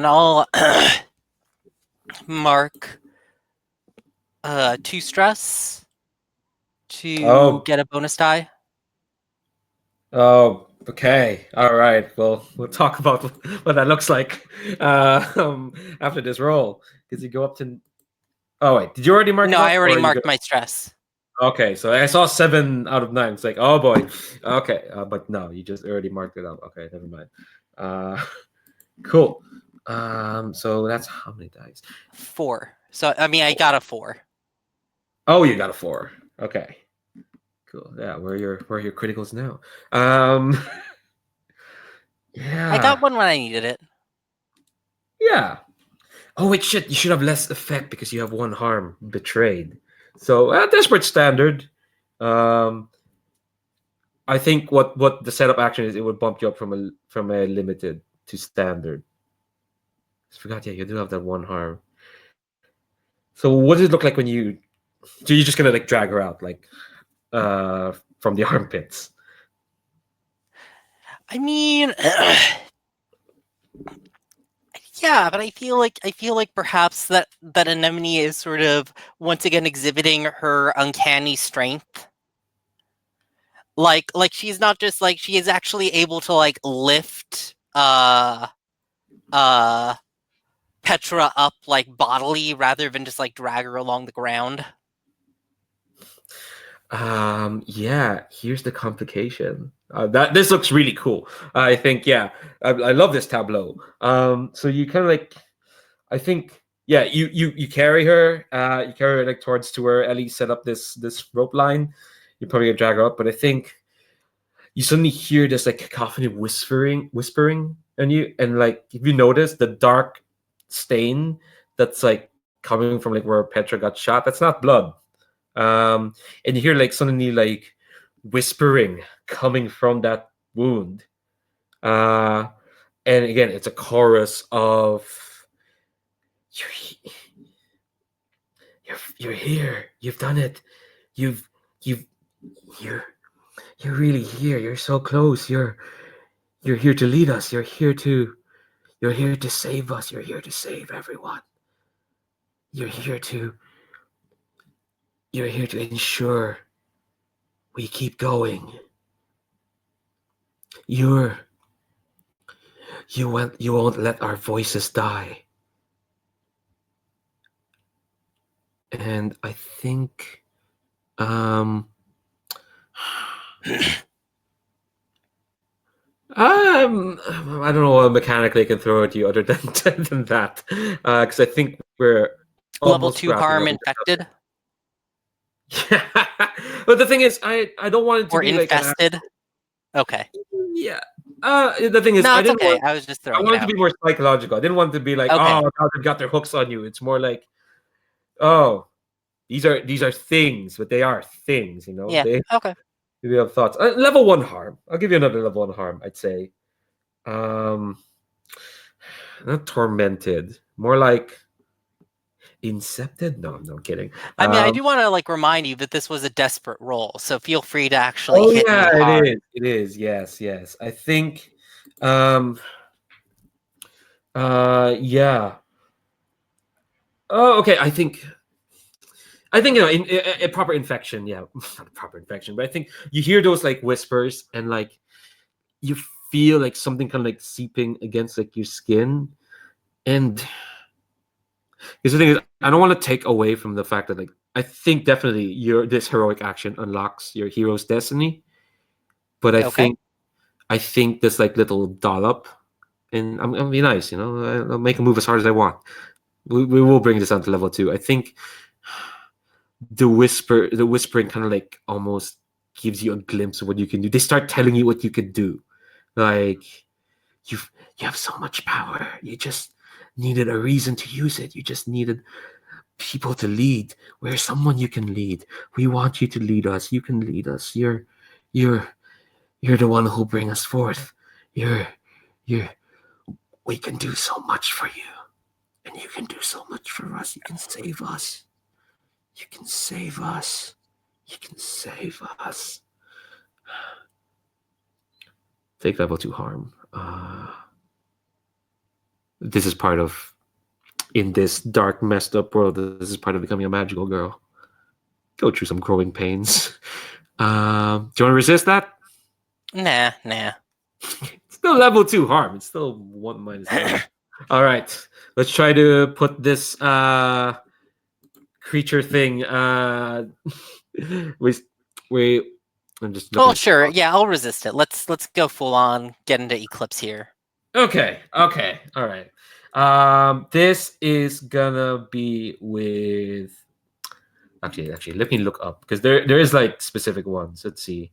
I'll mark 2 stress to get a bonus die. Oh, okay. All right. Well, we'll talk about what that looks like after this roll. Because you go up to. Oh wait, did you already mark? No, I already marked my stress. Okay, so I saw 7 out of 9. It's like, oh boy. Okay, but no, you just already marked it up. Okay, never mind. Cool. So that's how many dice? 4. So I mean, I got a 4. Oh, you got a 4. Okay. Cool. Yeah, where are your criticals now? Yeah. I got one when I needed it. Yeah. Oh wait, shit! You should have less effect because you have 1 harm betrayed. So desperate standard. I think what the setup action is, it would bump you up from a limited to standard. I forgot. Yeah, you do have that 1 harm. So what does it look like when you? So you're just gonna like drag her out like from the armpits? I mean, Yeah, but I feel like perhaps that Anemone is sort of once again exhibiting her uncanny strength. Like she's not just like she is actually able to like lift uh Petra up like bodily rather than just like drag her along the ground. Yeah, here's the complication. That this looks really cool. I think, yeah, I love this tableau. So you kind of like, I think, yeah, you carry her, like towards to where Ellie set up this rope line. You're probably gonna drag her up, but I think you suddenly hear this like cacophony of whispering, and like if you notice the dark stain that's like coming from like where Petra got shot, that's not blood. And you hear like suddenly like whispering coming from that wound. And again, it's a chorus of you're you're here. You've done it. You've you're you're really here. You're so close. You're here to lead us. You're here to save us. You're here to save everyone. You're here to ensure we keep going. You won't let our voices die. And I think I don't know what mechanically I can throw at you other than than that, because I think we're Level almost 2 wrapping harm up. infected Yeah, but the thing is, I don't want it to or be like infested. Okay. yeah. The thing is, No, I it's didn't okay. want. I was just I throwing it wanted to out. be more psychological. I didn't want it to be like, Okay. oh, now they've got their hooks on you. It's more like, oh, these are things, but they are things. You know, Yeah. they Okay. have thoughts. Level 1 harm. I'll give you another level 1 harm. I'd say, um, not tormented. More like incepted. No, I'm not kidding. I mean, I do want to like remind you that this was a desperate roll, so feel free to actually Oh hit yeah, me hard. it is. Yes. I think, yeah. Oh, okay. I think in proper infection. Yeah, not a proper infection, but I think you hear those like whispers and like you feel like something kind of like seeping against like your skin, and because the thing is, I don't want to take away from the fact that like I think definitely this heroic action unlocks your hero's destiny, but Okay. I think this like little dollop, and I'm gonna be nice, you know, I'll make a move as hard as I want. We will bring this down to level 2. I think the whispering kind of like almost gives you a glimpse of what you can do. They start telling you what you could do, like you have so much power. You just needed a reason to use it. You just needed people to lead. We're someone you can lead. We want you to lead us. You can lead us. You're the one who'll bring us forth. You're we can do so much for you, and you can do so much for us. You can save us. You can save us. You can save us. Take level 2 harm. This is part of, in this dark, messed up world, this is part of becoming a magical girl. Go through some growing pains. Do you want to resist that? Nah. It's still level 2 harm. It's still 1 minus 1. All right. Let's try to put this creature thing. we I'm just Oh, looking. sure. Yeah, I'll resist it. Let's go full on, get into Eclipse here. Okay. All right. This is gonna be with actually let me look up because there is like specific ones. Let's see.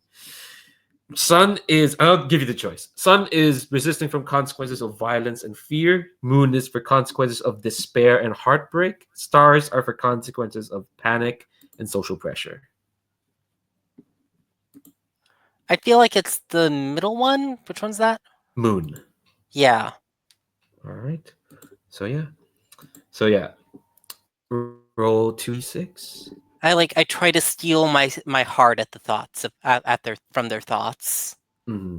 Sun is, I'll give you the choice. Sun is resisting from consequences of violence and fear. Moon is for consequences of despair and heartbreak. Stars are for consequences of panic and social pressure. I feel like it's the middle one. Which one's that? Moon. Yeah. All right. So yeah. Roll 2d6. I try to steal my heart at the thoughts of from their thoughts. Mm-hmm.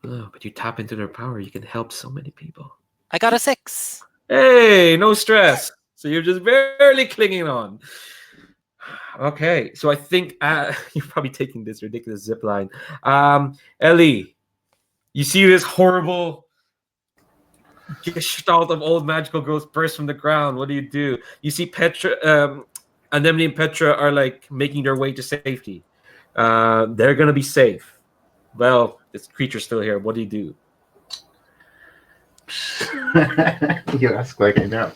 Oh, but you tap into their power, you can help so many people. I got a 6. Hey, no stress. So you're just barely clinging on. Okay, so I think you're probably taking this ridiculous zip line. Ellie, you see this horrible gestalt of old magical girls burst from the ground. What do? You see Petra, Anemone and Petra are like making their way to safety. They're gonna be safe. Well, this creature's still here. What do you do? You ask like I know.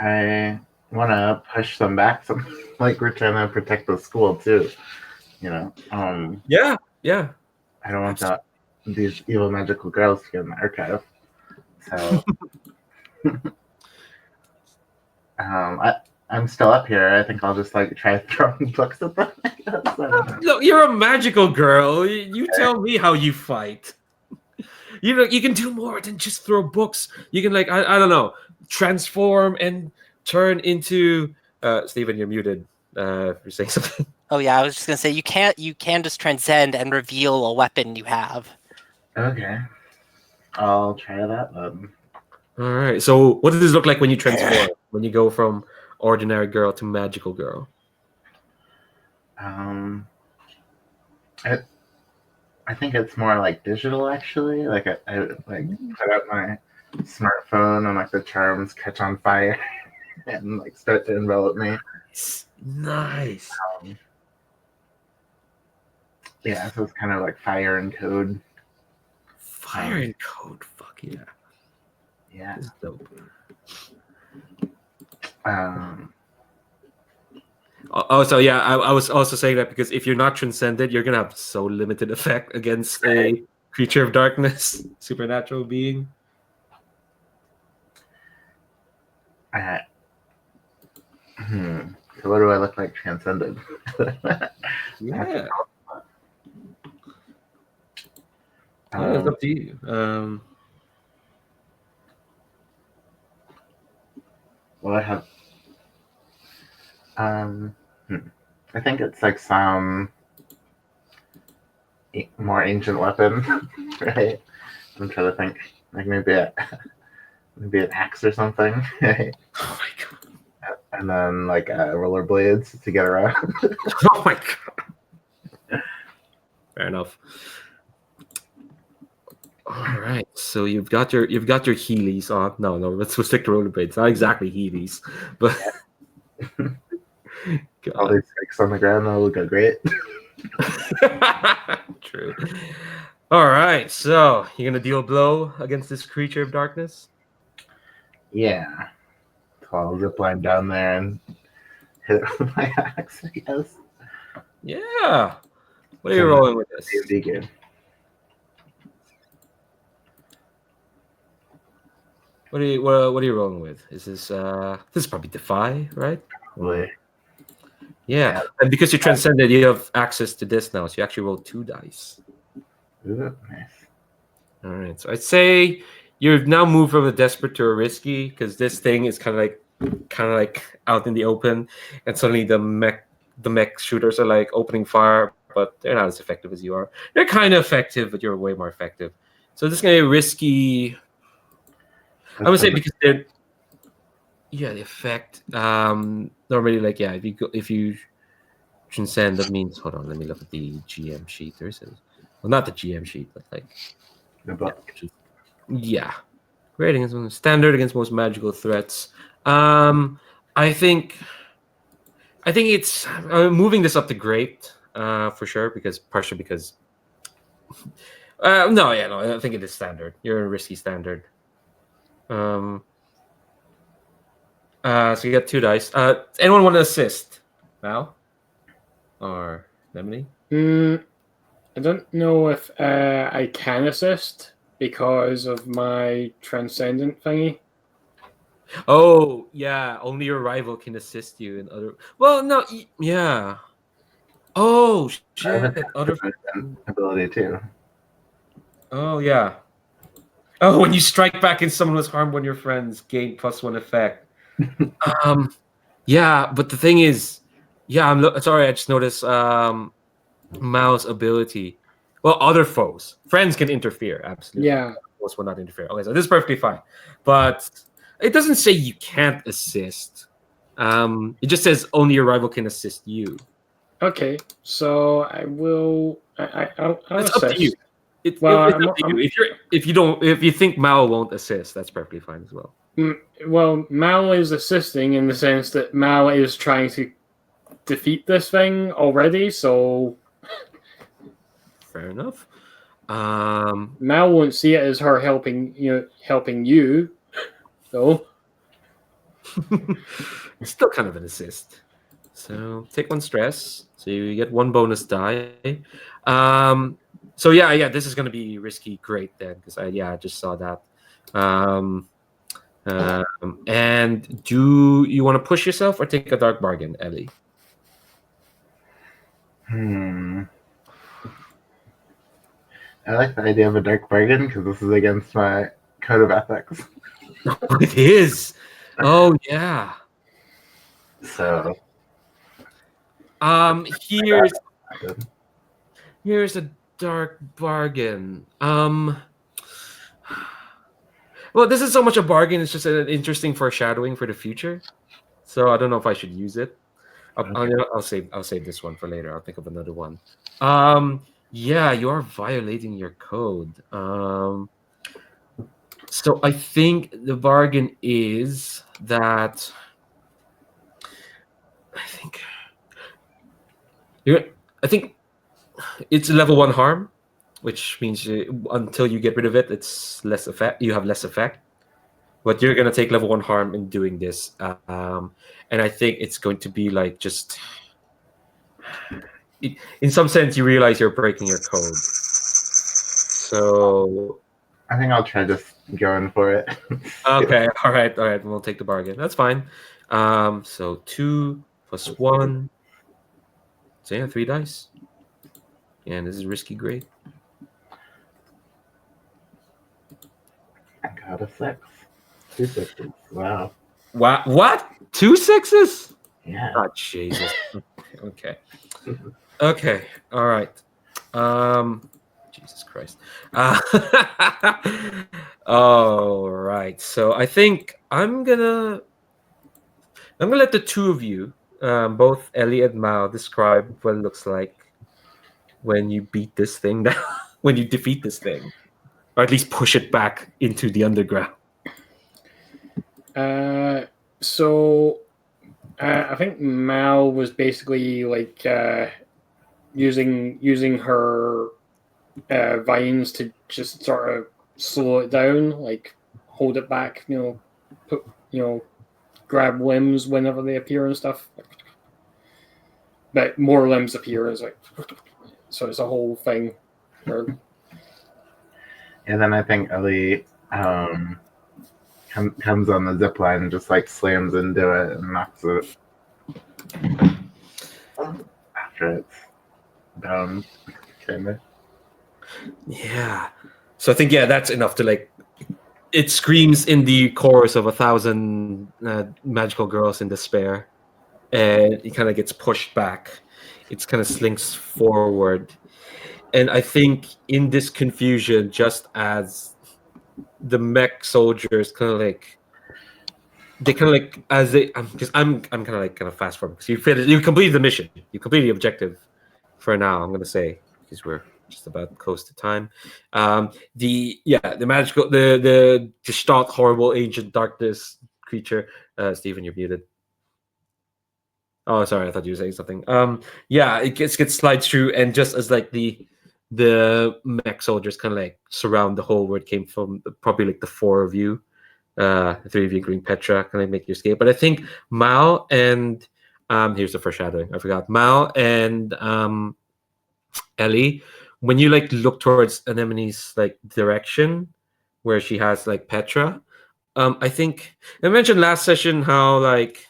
I want to push them back. Some like we're trying to protect the school too. You know. Yeah. I don't want these evil magical girls to get in the archive. So, I'm still up here. I think I'll just like try throwing books at them. I guess. I don't know. Look, you're a magical girl. You tell me how you fight. You know, you can do more than just throw books. You can like I don't know, transform and turn into. Steven, you're muted. If you're saying something. Oh yeah, I was just gonna say you can just transcend and reveal a weapon you have. Okay, I'll try that then. All right. So, what does this look like when you transform? When you go from ordinary girl to magical girl? I think it's more like digital actually. Like I like put out my smartphone and like the charms catch on fire and like start to envelop me. Nice. Yeah, so it's kind of like fire and code. Fire and code. Fuck yeah. Yeah. That's dope. So yeah, I was also saying that because if you're not transcended, you're gonna have so limited effect against a creature of darkness, supernatural being. So what do I look like transcended? Yeah. It's up to you. Well, I have. I think it's like some more ancient weapon, right? I'm trying to think, like maybe an axe or something, right? Oh my god. And then like rollerblades to get around. Oh my god. Fair enough. All right, so you've got your Heelys on. No, let's stick to rollerblades. Not exactly Heelys, but All these sticks on the ground, that'll look great. True. All right, so you're gonna deal a blow against this creature of darkness. Yeah. So I'll zip line down there and hit it with my axe, I guess. Yeah. What are you rolling with this? D&D game. What are you rolling with? Is this this is probably Defy, right? Probably. Yeah, and because you transcended, you have access to this now, so you actually roll 2 dice. Ooh, nice. All right, so I'd say you've now moved from a desperate to a risky because this thing is kind of like out in the open, and suddenly the mech shooters are like opening fire, but they're not as effective as you are. They're kind of effective, but you're way more effective. So this is gonna be risky. I would say because they're the effect. Normally, like if you transcend, that means hold on. Let me look at the GM sheet. There is well, not the GM sheet, but like the book. Yeah, great against standard against most magical threats. I think it's moving this up to great for sure partially because no, I think it is standard. You're a risky standard. So you got 2 dice. Anyone want to assist? Val? Or Lemony? I don't know if I can assist because of my transcendent thingy. Oh, yeah. Only your rival can assist you in other... Well, no, yeah. Oh, shit. Other ability too. Oh, yeah. Oh, when you strike back and someone was harmed, one of your friends gain +1 effect. Yeah, but the thing is, yeah, sorry. I just noticed Mao's ability. Well, other foes, friends can interfere. Absolutely, Yeah. foes will not interfere. Okay, so this is perfectly fine, but it doesn't say you can't assist. It just says only your rival can assist you. Okay. So I will. I'll It's up to you. assist. It's Well, up to you. If you think Mao won't assist, that's perfectly fine as well. Well, Mal is assisting in the sense that Mal is trying to defeat this thing already. So Fair enough. Mal won't see it as her helping you. So It's still kind of an assist. So take 1 stress. So you get 1 bonus die. So yeah, this is gonna be risky. Great then, because I just saw that. And do you want to push yourself or take a dark bargain, Ellie? I like the idea of a dark bargain because this is against my code of ethics. It is. Oh yeah. So here's a dark bargain. Well, this is so much a bargain. It's just an interesting foreshadowing for the future. So I don't know if I should use it. I'll save this one for later. I'll think of another one. Yeah, you are violating your code. So I think the bargain is that I think it's level 1 harm, which means until you get rid of it, it's less effect. You have less effect. But you're gonna take level 1 harm in doing this, and I think it's going to be like just. In some sense, you realize you're breaking your code. So I think I'll try just going for it. Okay, all right. We'll take the bargain. That's fine. So 2 plus 1. So yeah, 3 dice. And this is risky great. I got a 6. 2 6s. Wow. What? 2 6s? Yeah. Oh Jesus. Okay. Okay. All right. Jesus Christ. All right. So I think I'm gonna let the two of you, both Ellie and Mao, describe what it looks like when you beat this thing down, when you defeat this thing, or at least push it back into the underground. So I think Mao was basically like using her vines to just sort of slow it down, like hold it back, grab limbs whenever they appear and stuff. But more limbs appear, it's like, so it's a whole thing. And then I think Ellie comes on the zip line and just like slams into it and knocks it after it's down, kind of. Yeah. So I think that's enough to like. It screams in the chorus of 1,000 magical girls in despair, and it kind of gets pushed back. It kind of slinks forward, and I think in this confusion, just as the mech soldiers kind of like, they kind of like as they, because I'm kind of fast forward because you completed the mission, you completed the objective. For now, I'm gonna say because we're just about close to time. The magical, the gestalt, horrible ancient darkness creature. Stephen, you're muted. Oh, sorry, I thought you were saying something. It gets slides through, and just as like the mech soldiers kind of like surround the hole where it came from, probably like the 4 of you, the 3 of you, including Petra, kind of make your escape. But I think Mal and here's the foreshadowing. I forgot. Mal and Ellie, when you like look towards Anemone's like direction, where she has like Petra, I think I mentioned last session how like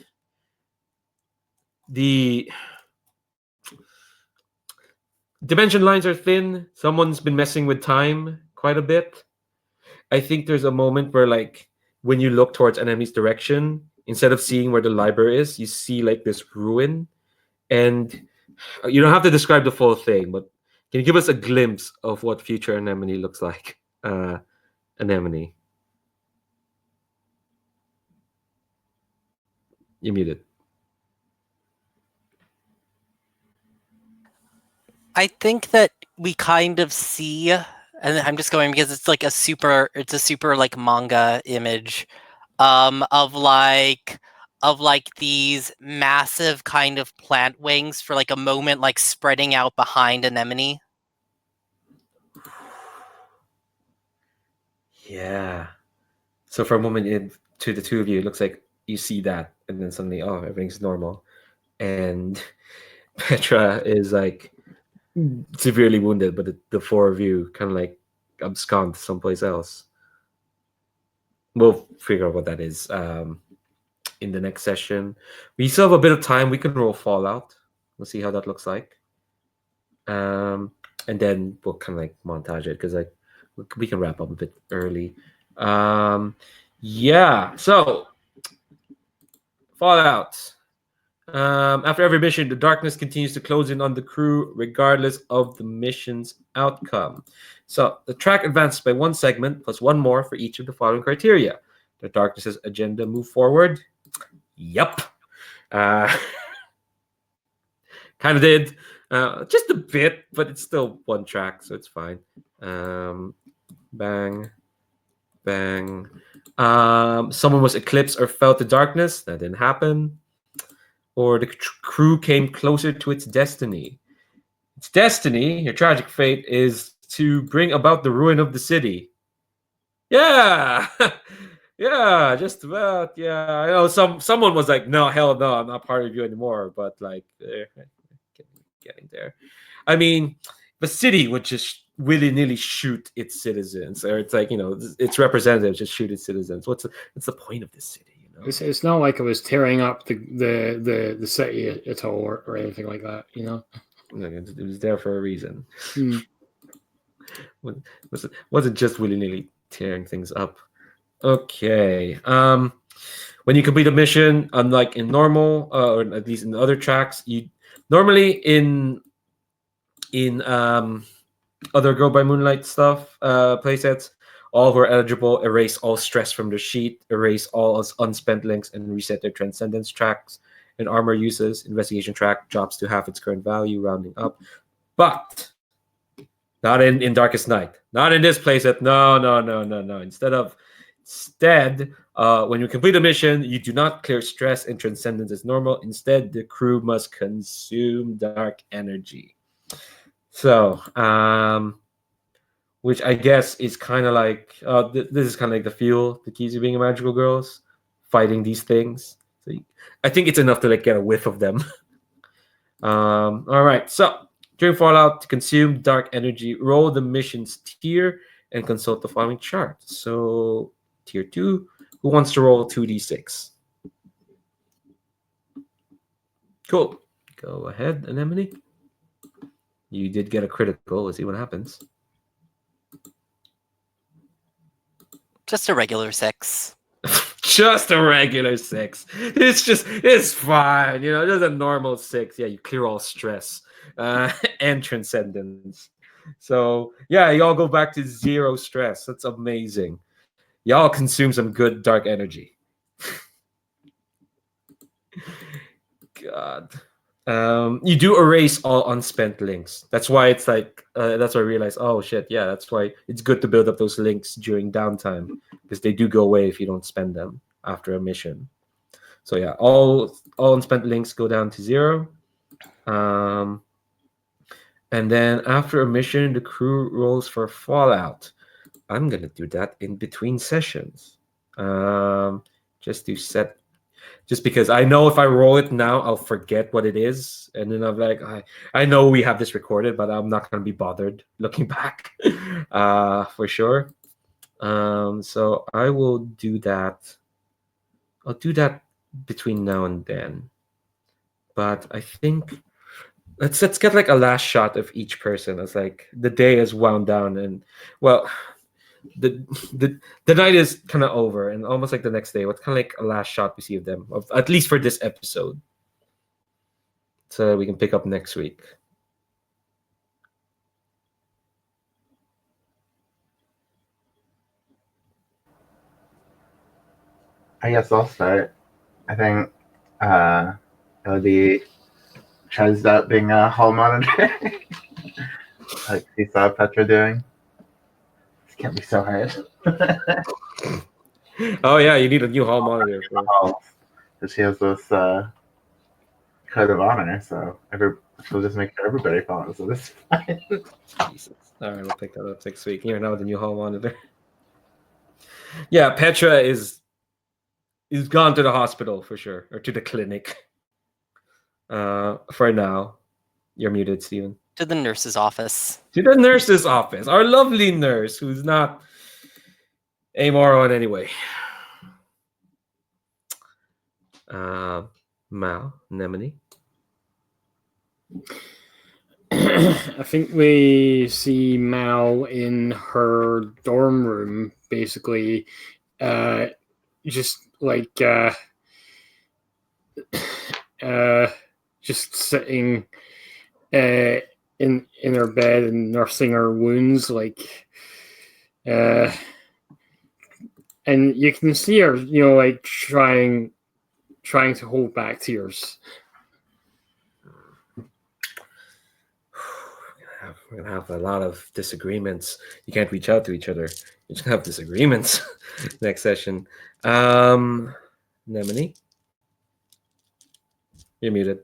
the dimension lines are thin. Someone's been messing with time quite a bit. I think there's a moment where like when you look towards Anemone's direction instead of seeing where the library is, you see like this ruin, and you don't have to describe the full thing, but can you give us a glimpse of what future Anemone looks like? Anemone, you're muted. I think that we kind of see, and I'm just going because it's like a super like manga image, of like these massive kind of plant wings for like a moment, like spreading out behind Anemone. Yeah. So for a moment, to the two of you, it looks like you see that, and then suddenly, oh, everything's normal, and Petra is like severely wounded, but the four of you kind of like abscond someplace else. We'll figure out what that is in the next session. We still have a bit of time. We can roll Fallout. We'll see how that looks like. And then we'll kind of like montage it because like we can wrap up a bit early. Yeah. So Fallout. After every mission, the darkness continues to close in on the crew, regardless of the mission's outcome. So the track advances by 1 segment, plus 1 more for each of the following criteria. The darkness's agenda move forward. Yup. Kind of did. Just a bit, but it's still 1 track, so it's fine. Bang. Bang. Someone was eclipsed or felt the darkness. That didn't happen. Or the crew came closer to its destiny. Its destiny, your tragic fate, is to bring about the ruin of the city. Yeah, yeah, just about. Yeah, I know someone was like, "No, hell no, I'm not part of you anymore." But like, getting there. I mean, the city would just willy-nilly shoot its citizens, or it's like its representatives just shoot its citizens. What's the point of this city? It's not like it was tearing up the city at all or anything like that, It was there for a reason. Hmm. Wasn't just willy-nilly tearing things up. Okay. When you complete a mission, unlike in normal, or at least in other tracks, you normally in other Go by Moonlight stuff, playsets, all who are eligible erase all stress from their sheet, erase all unspent links, and reset their transcendence tracks and armor uses. Investigation track drops to half its current value, rounding up. But not in Darkest Night. Not in this playset. No. Instead, when you complete a mission, you do not clear stress and transcendence as normal. Instead, the crew must consume dark energy. So, which I guess is kind of like this is kind of like the feel, the keys of being a magical girls, fighting these things. So I think it's enough to like get a whiff of them. All right, so during Fallout, to consume dark energy, roll the mission's tier and consult the following chart. So tier 2, who wants to roll 2d6? Cool. Go ahead, Anemone. You did get a critical. Let's see what happens. Just a regular 6. Just a regular 6. It's fine. Just a normal 6. Yeah, you clear all stress and transcendence. So yeah, y'all go back to 0 stress. That's amazing. Y'all consume some good dark energy. God. You do erase all unspent links. That's why it's like that's why I realized, oh shit, yeah, that's why it's good to build up those links during downtime, because they do go away if you don't spend them after a mission. So yeah, all unspent links go down to 0. And then after a mission, the crew rolls for Fallout. I'm gonna do that in between sessions. Just because I know if I roll it now, I'll forget what it is. And then I'm like, I know we have this recorded, but I'm not going to be bothered looking back for sure. So I will do that. I'll do that between now and then. But I think let's get like a last shot of each person as like the day is wound down. And well, the night is kind of over, and almost like the next day. What's kind of like a last shot we see of them, at least for this episode, so we can pick up next week. I guess I'll start. I think it would be Chaz out being a hall monitor. Like he saw Petra doing. This can't be so hard. Oh yeah, you need a new hall monitor. Because she has this code of honor, so she'll just make sure everybody follows. So this is fine. Jesus. All right, we'll pick that up next week. You're now the new hall monitor. Yeah, Petra is gone to the hospital for sure, or to the clinic. For now, you're muted, Steven. To the nurse's office. To the nurse's office. Our lovely nurse, who's not a moron anyway. Mal, Anemone. I think we see Mal in her dorm room, basically, just like just sitting in her bed and nursing her wounds, like, and you can see her, like trying to hold back tears. We're gonna have a lot of disagreements. You can't reach out to each other. You're just gonna have disagreements next session. Anemone, you're muted.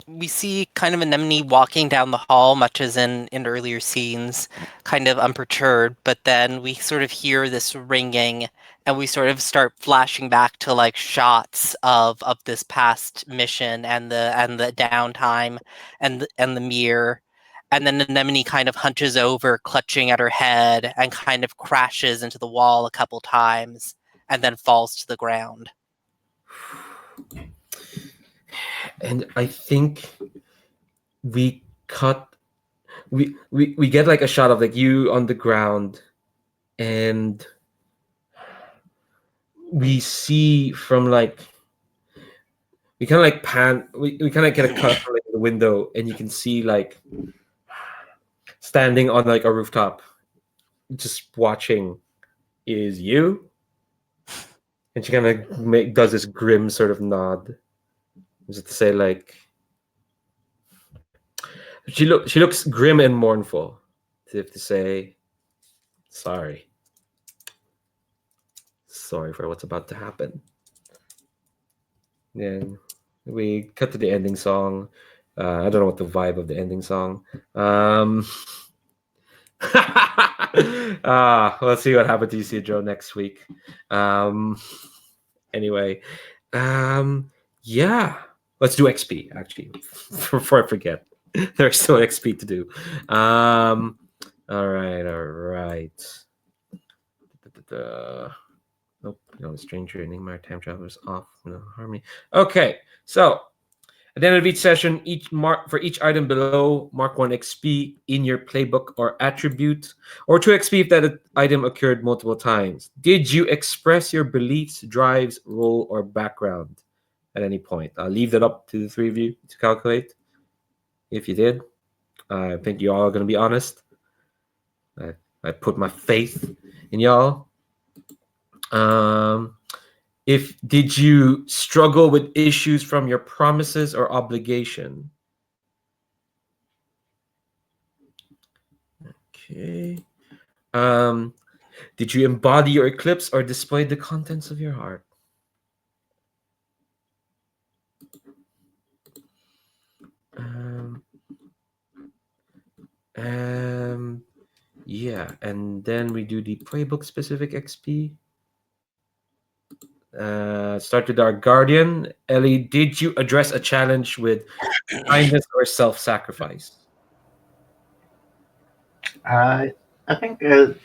We see kind of Anemone walking down the hall, much as in earlier scenes, kind of unperturbed, but then we sort of hear this ringing, and we sort of start flashing back to like shots of this past mission and the downtime and the mirror. And then Anemone kind of hunches over, clutching at her head, and kind of crashes into the wall a couple times, and then falls to the ground. And I think we get like a shot of like you on the ground, and we see from like we kind of like pan. We kind of get a cut from like, the window, and you can see like standing on like a rooftop, just watching, is you. And she kind of does this grim sort of nod, just to say like she looks grim and mournful, as if to say sorry for what's about to happen. Then we cut to the ending song. I don't know what the vibe of the ending song. Let's see what happens to you, Joe, next week. Anyway, yeah, let's do XP actually before I forget. There's still XP to do. All right. Nope, no, Stranger Enigma, Time Travelers off. No harmony. Okay, so at the end of each session, for each item below, mark 1 XP in your playbook or attribute, or 2 XP if that item occurred multiple times. Did you express your beliefs, drives, role, or background at any point? I'll leave that up to the three of you to calculate. If you did, I think you all are going to be honest. I put my faith in y'all. Did you struggle with issues from your promises or obligation? Okay. Did you embody your eclipse or display the contents of your heart? Yeah, and then we do the playbook specific XP. Start with our guardian. Ellie, did you address a challenge with kindness or self-sacrifice? I think it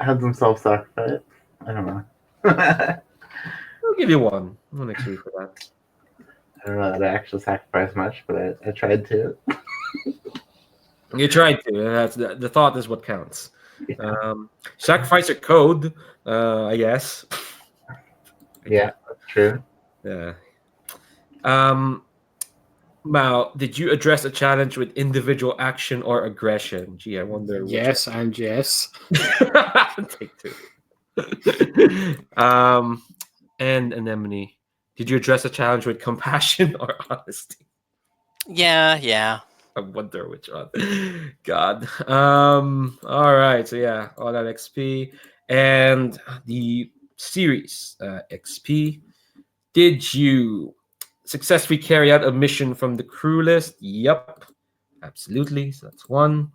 had some self-sacrifice. I don't know. I'll give you one XP for that. I don't know how to actually sacrifice much, but I tried to. You tried to. That's the thought is what counts. Sacrifice your code, I guess. Yeah, that's true. Yeah. Mal, did you address a challenge with individual action or aggression? Gee, I wonder which. Yes, and yes. Take two. And Anemone, did you address a challenge with compassion or honesty? Yeah. I wonder which one. God. All right. So yeah, all that XP and the series XP. Did you successfully carry out a mission from the crew list? Yep, absolutely. So that's one.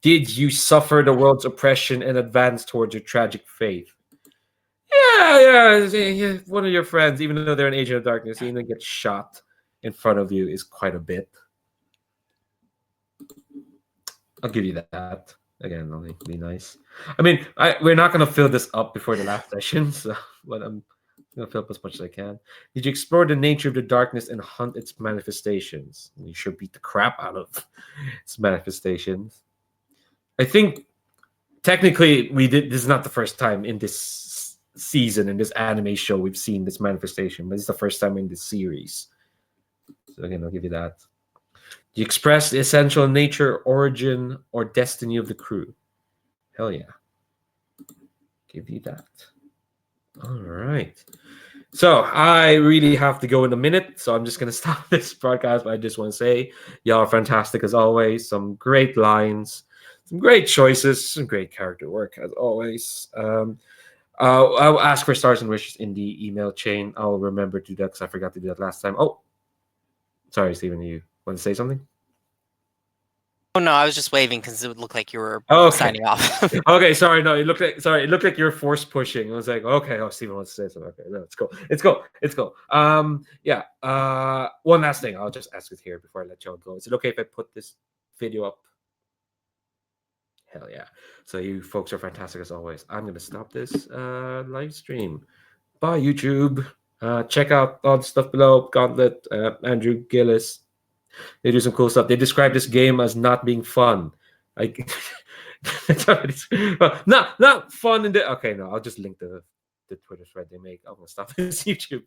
Did you suffer the world's oppression and advance towards your tragic fate? Yeah. One of your friends, even though they're an agent of darkness, even get shot in front of you is quite a bit. I'll give you that. Again, I'll be nice. I mean, we're not going to fill this up before the last session, so but I'm going to fill up as much as I can. Did you explore the nature of the darkness and hunt its manifestations? You should beat the crap out of its manifestations. I think technically we did. This is not the first time in this season, in this anime show, we've seen this manifestation, but it's the first time in this series. So again, I'll give you that. You express the essential nature, origin, or destiny of the crew. Hell yeah. Give you that. All right. So I really have to go in a minute, so I'm just going to stop this broadcast, but I just want to say y'all are fantastic as always. Some great lines, some great choices, some great character work as always. I'll ask for stars and wishes in the email chain. I'll remember to do that because I forgot to do that last time. Oh, sorry, Stephen, you want to say something? Oh no, I was just waving because it would look like you were signing off. Okay, sorry. No, it looked like you were force pushing. I was like, okay, Steven wants to say something. Okay, no, let's go. Yeah. One last thing. I'll just ask it here before I let y'all go. Is it okay if I put this video up? Hell yeah. So you folks are fantastic as always. I'm gonna stop this live stream. Bye, YouTube. Check out all the stuff below. Gauntlet, Andrew Gillis. They do some cool stuff. They describe this game as not being fun. Like, not fun in the. Okay, no, I'll just link the Twitter thread they make. I'm gonna stop this YouTube.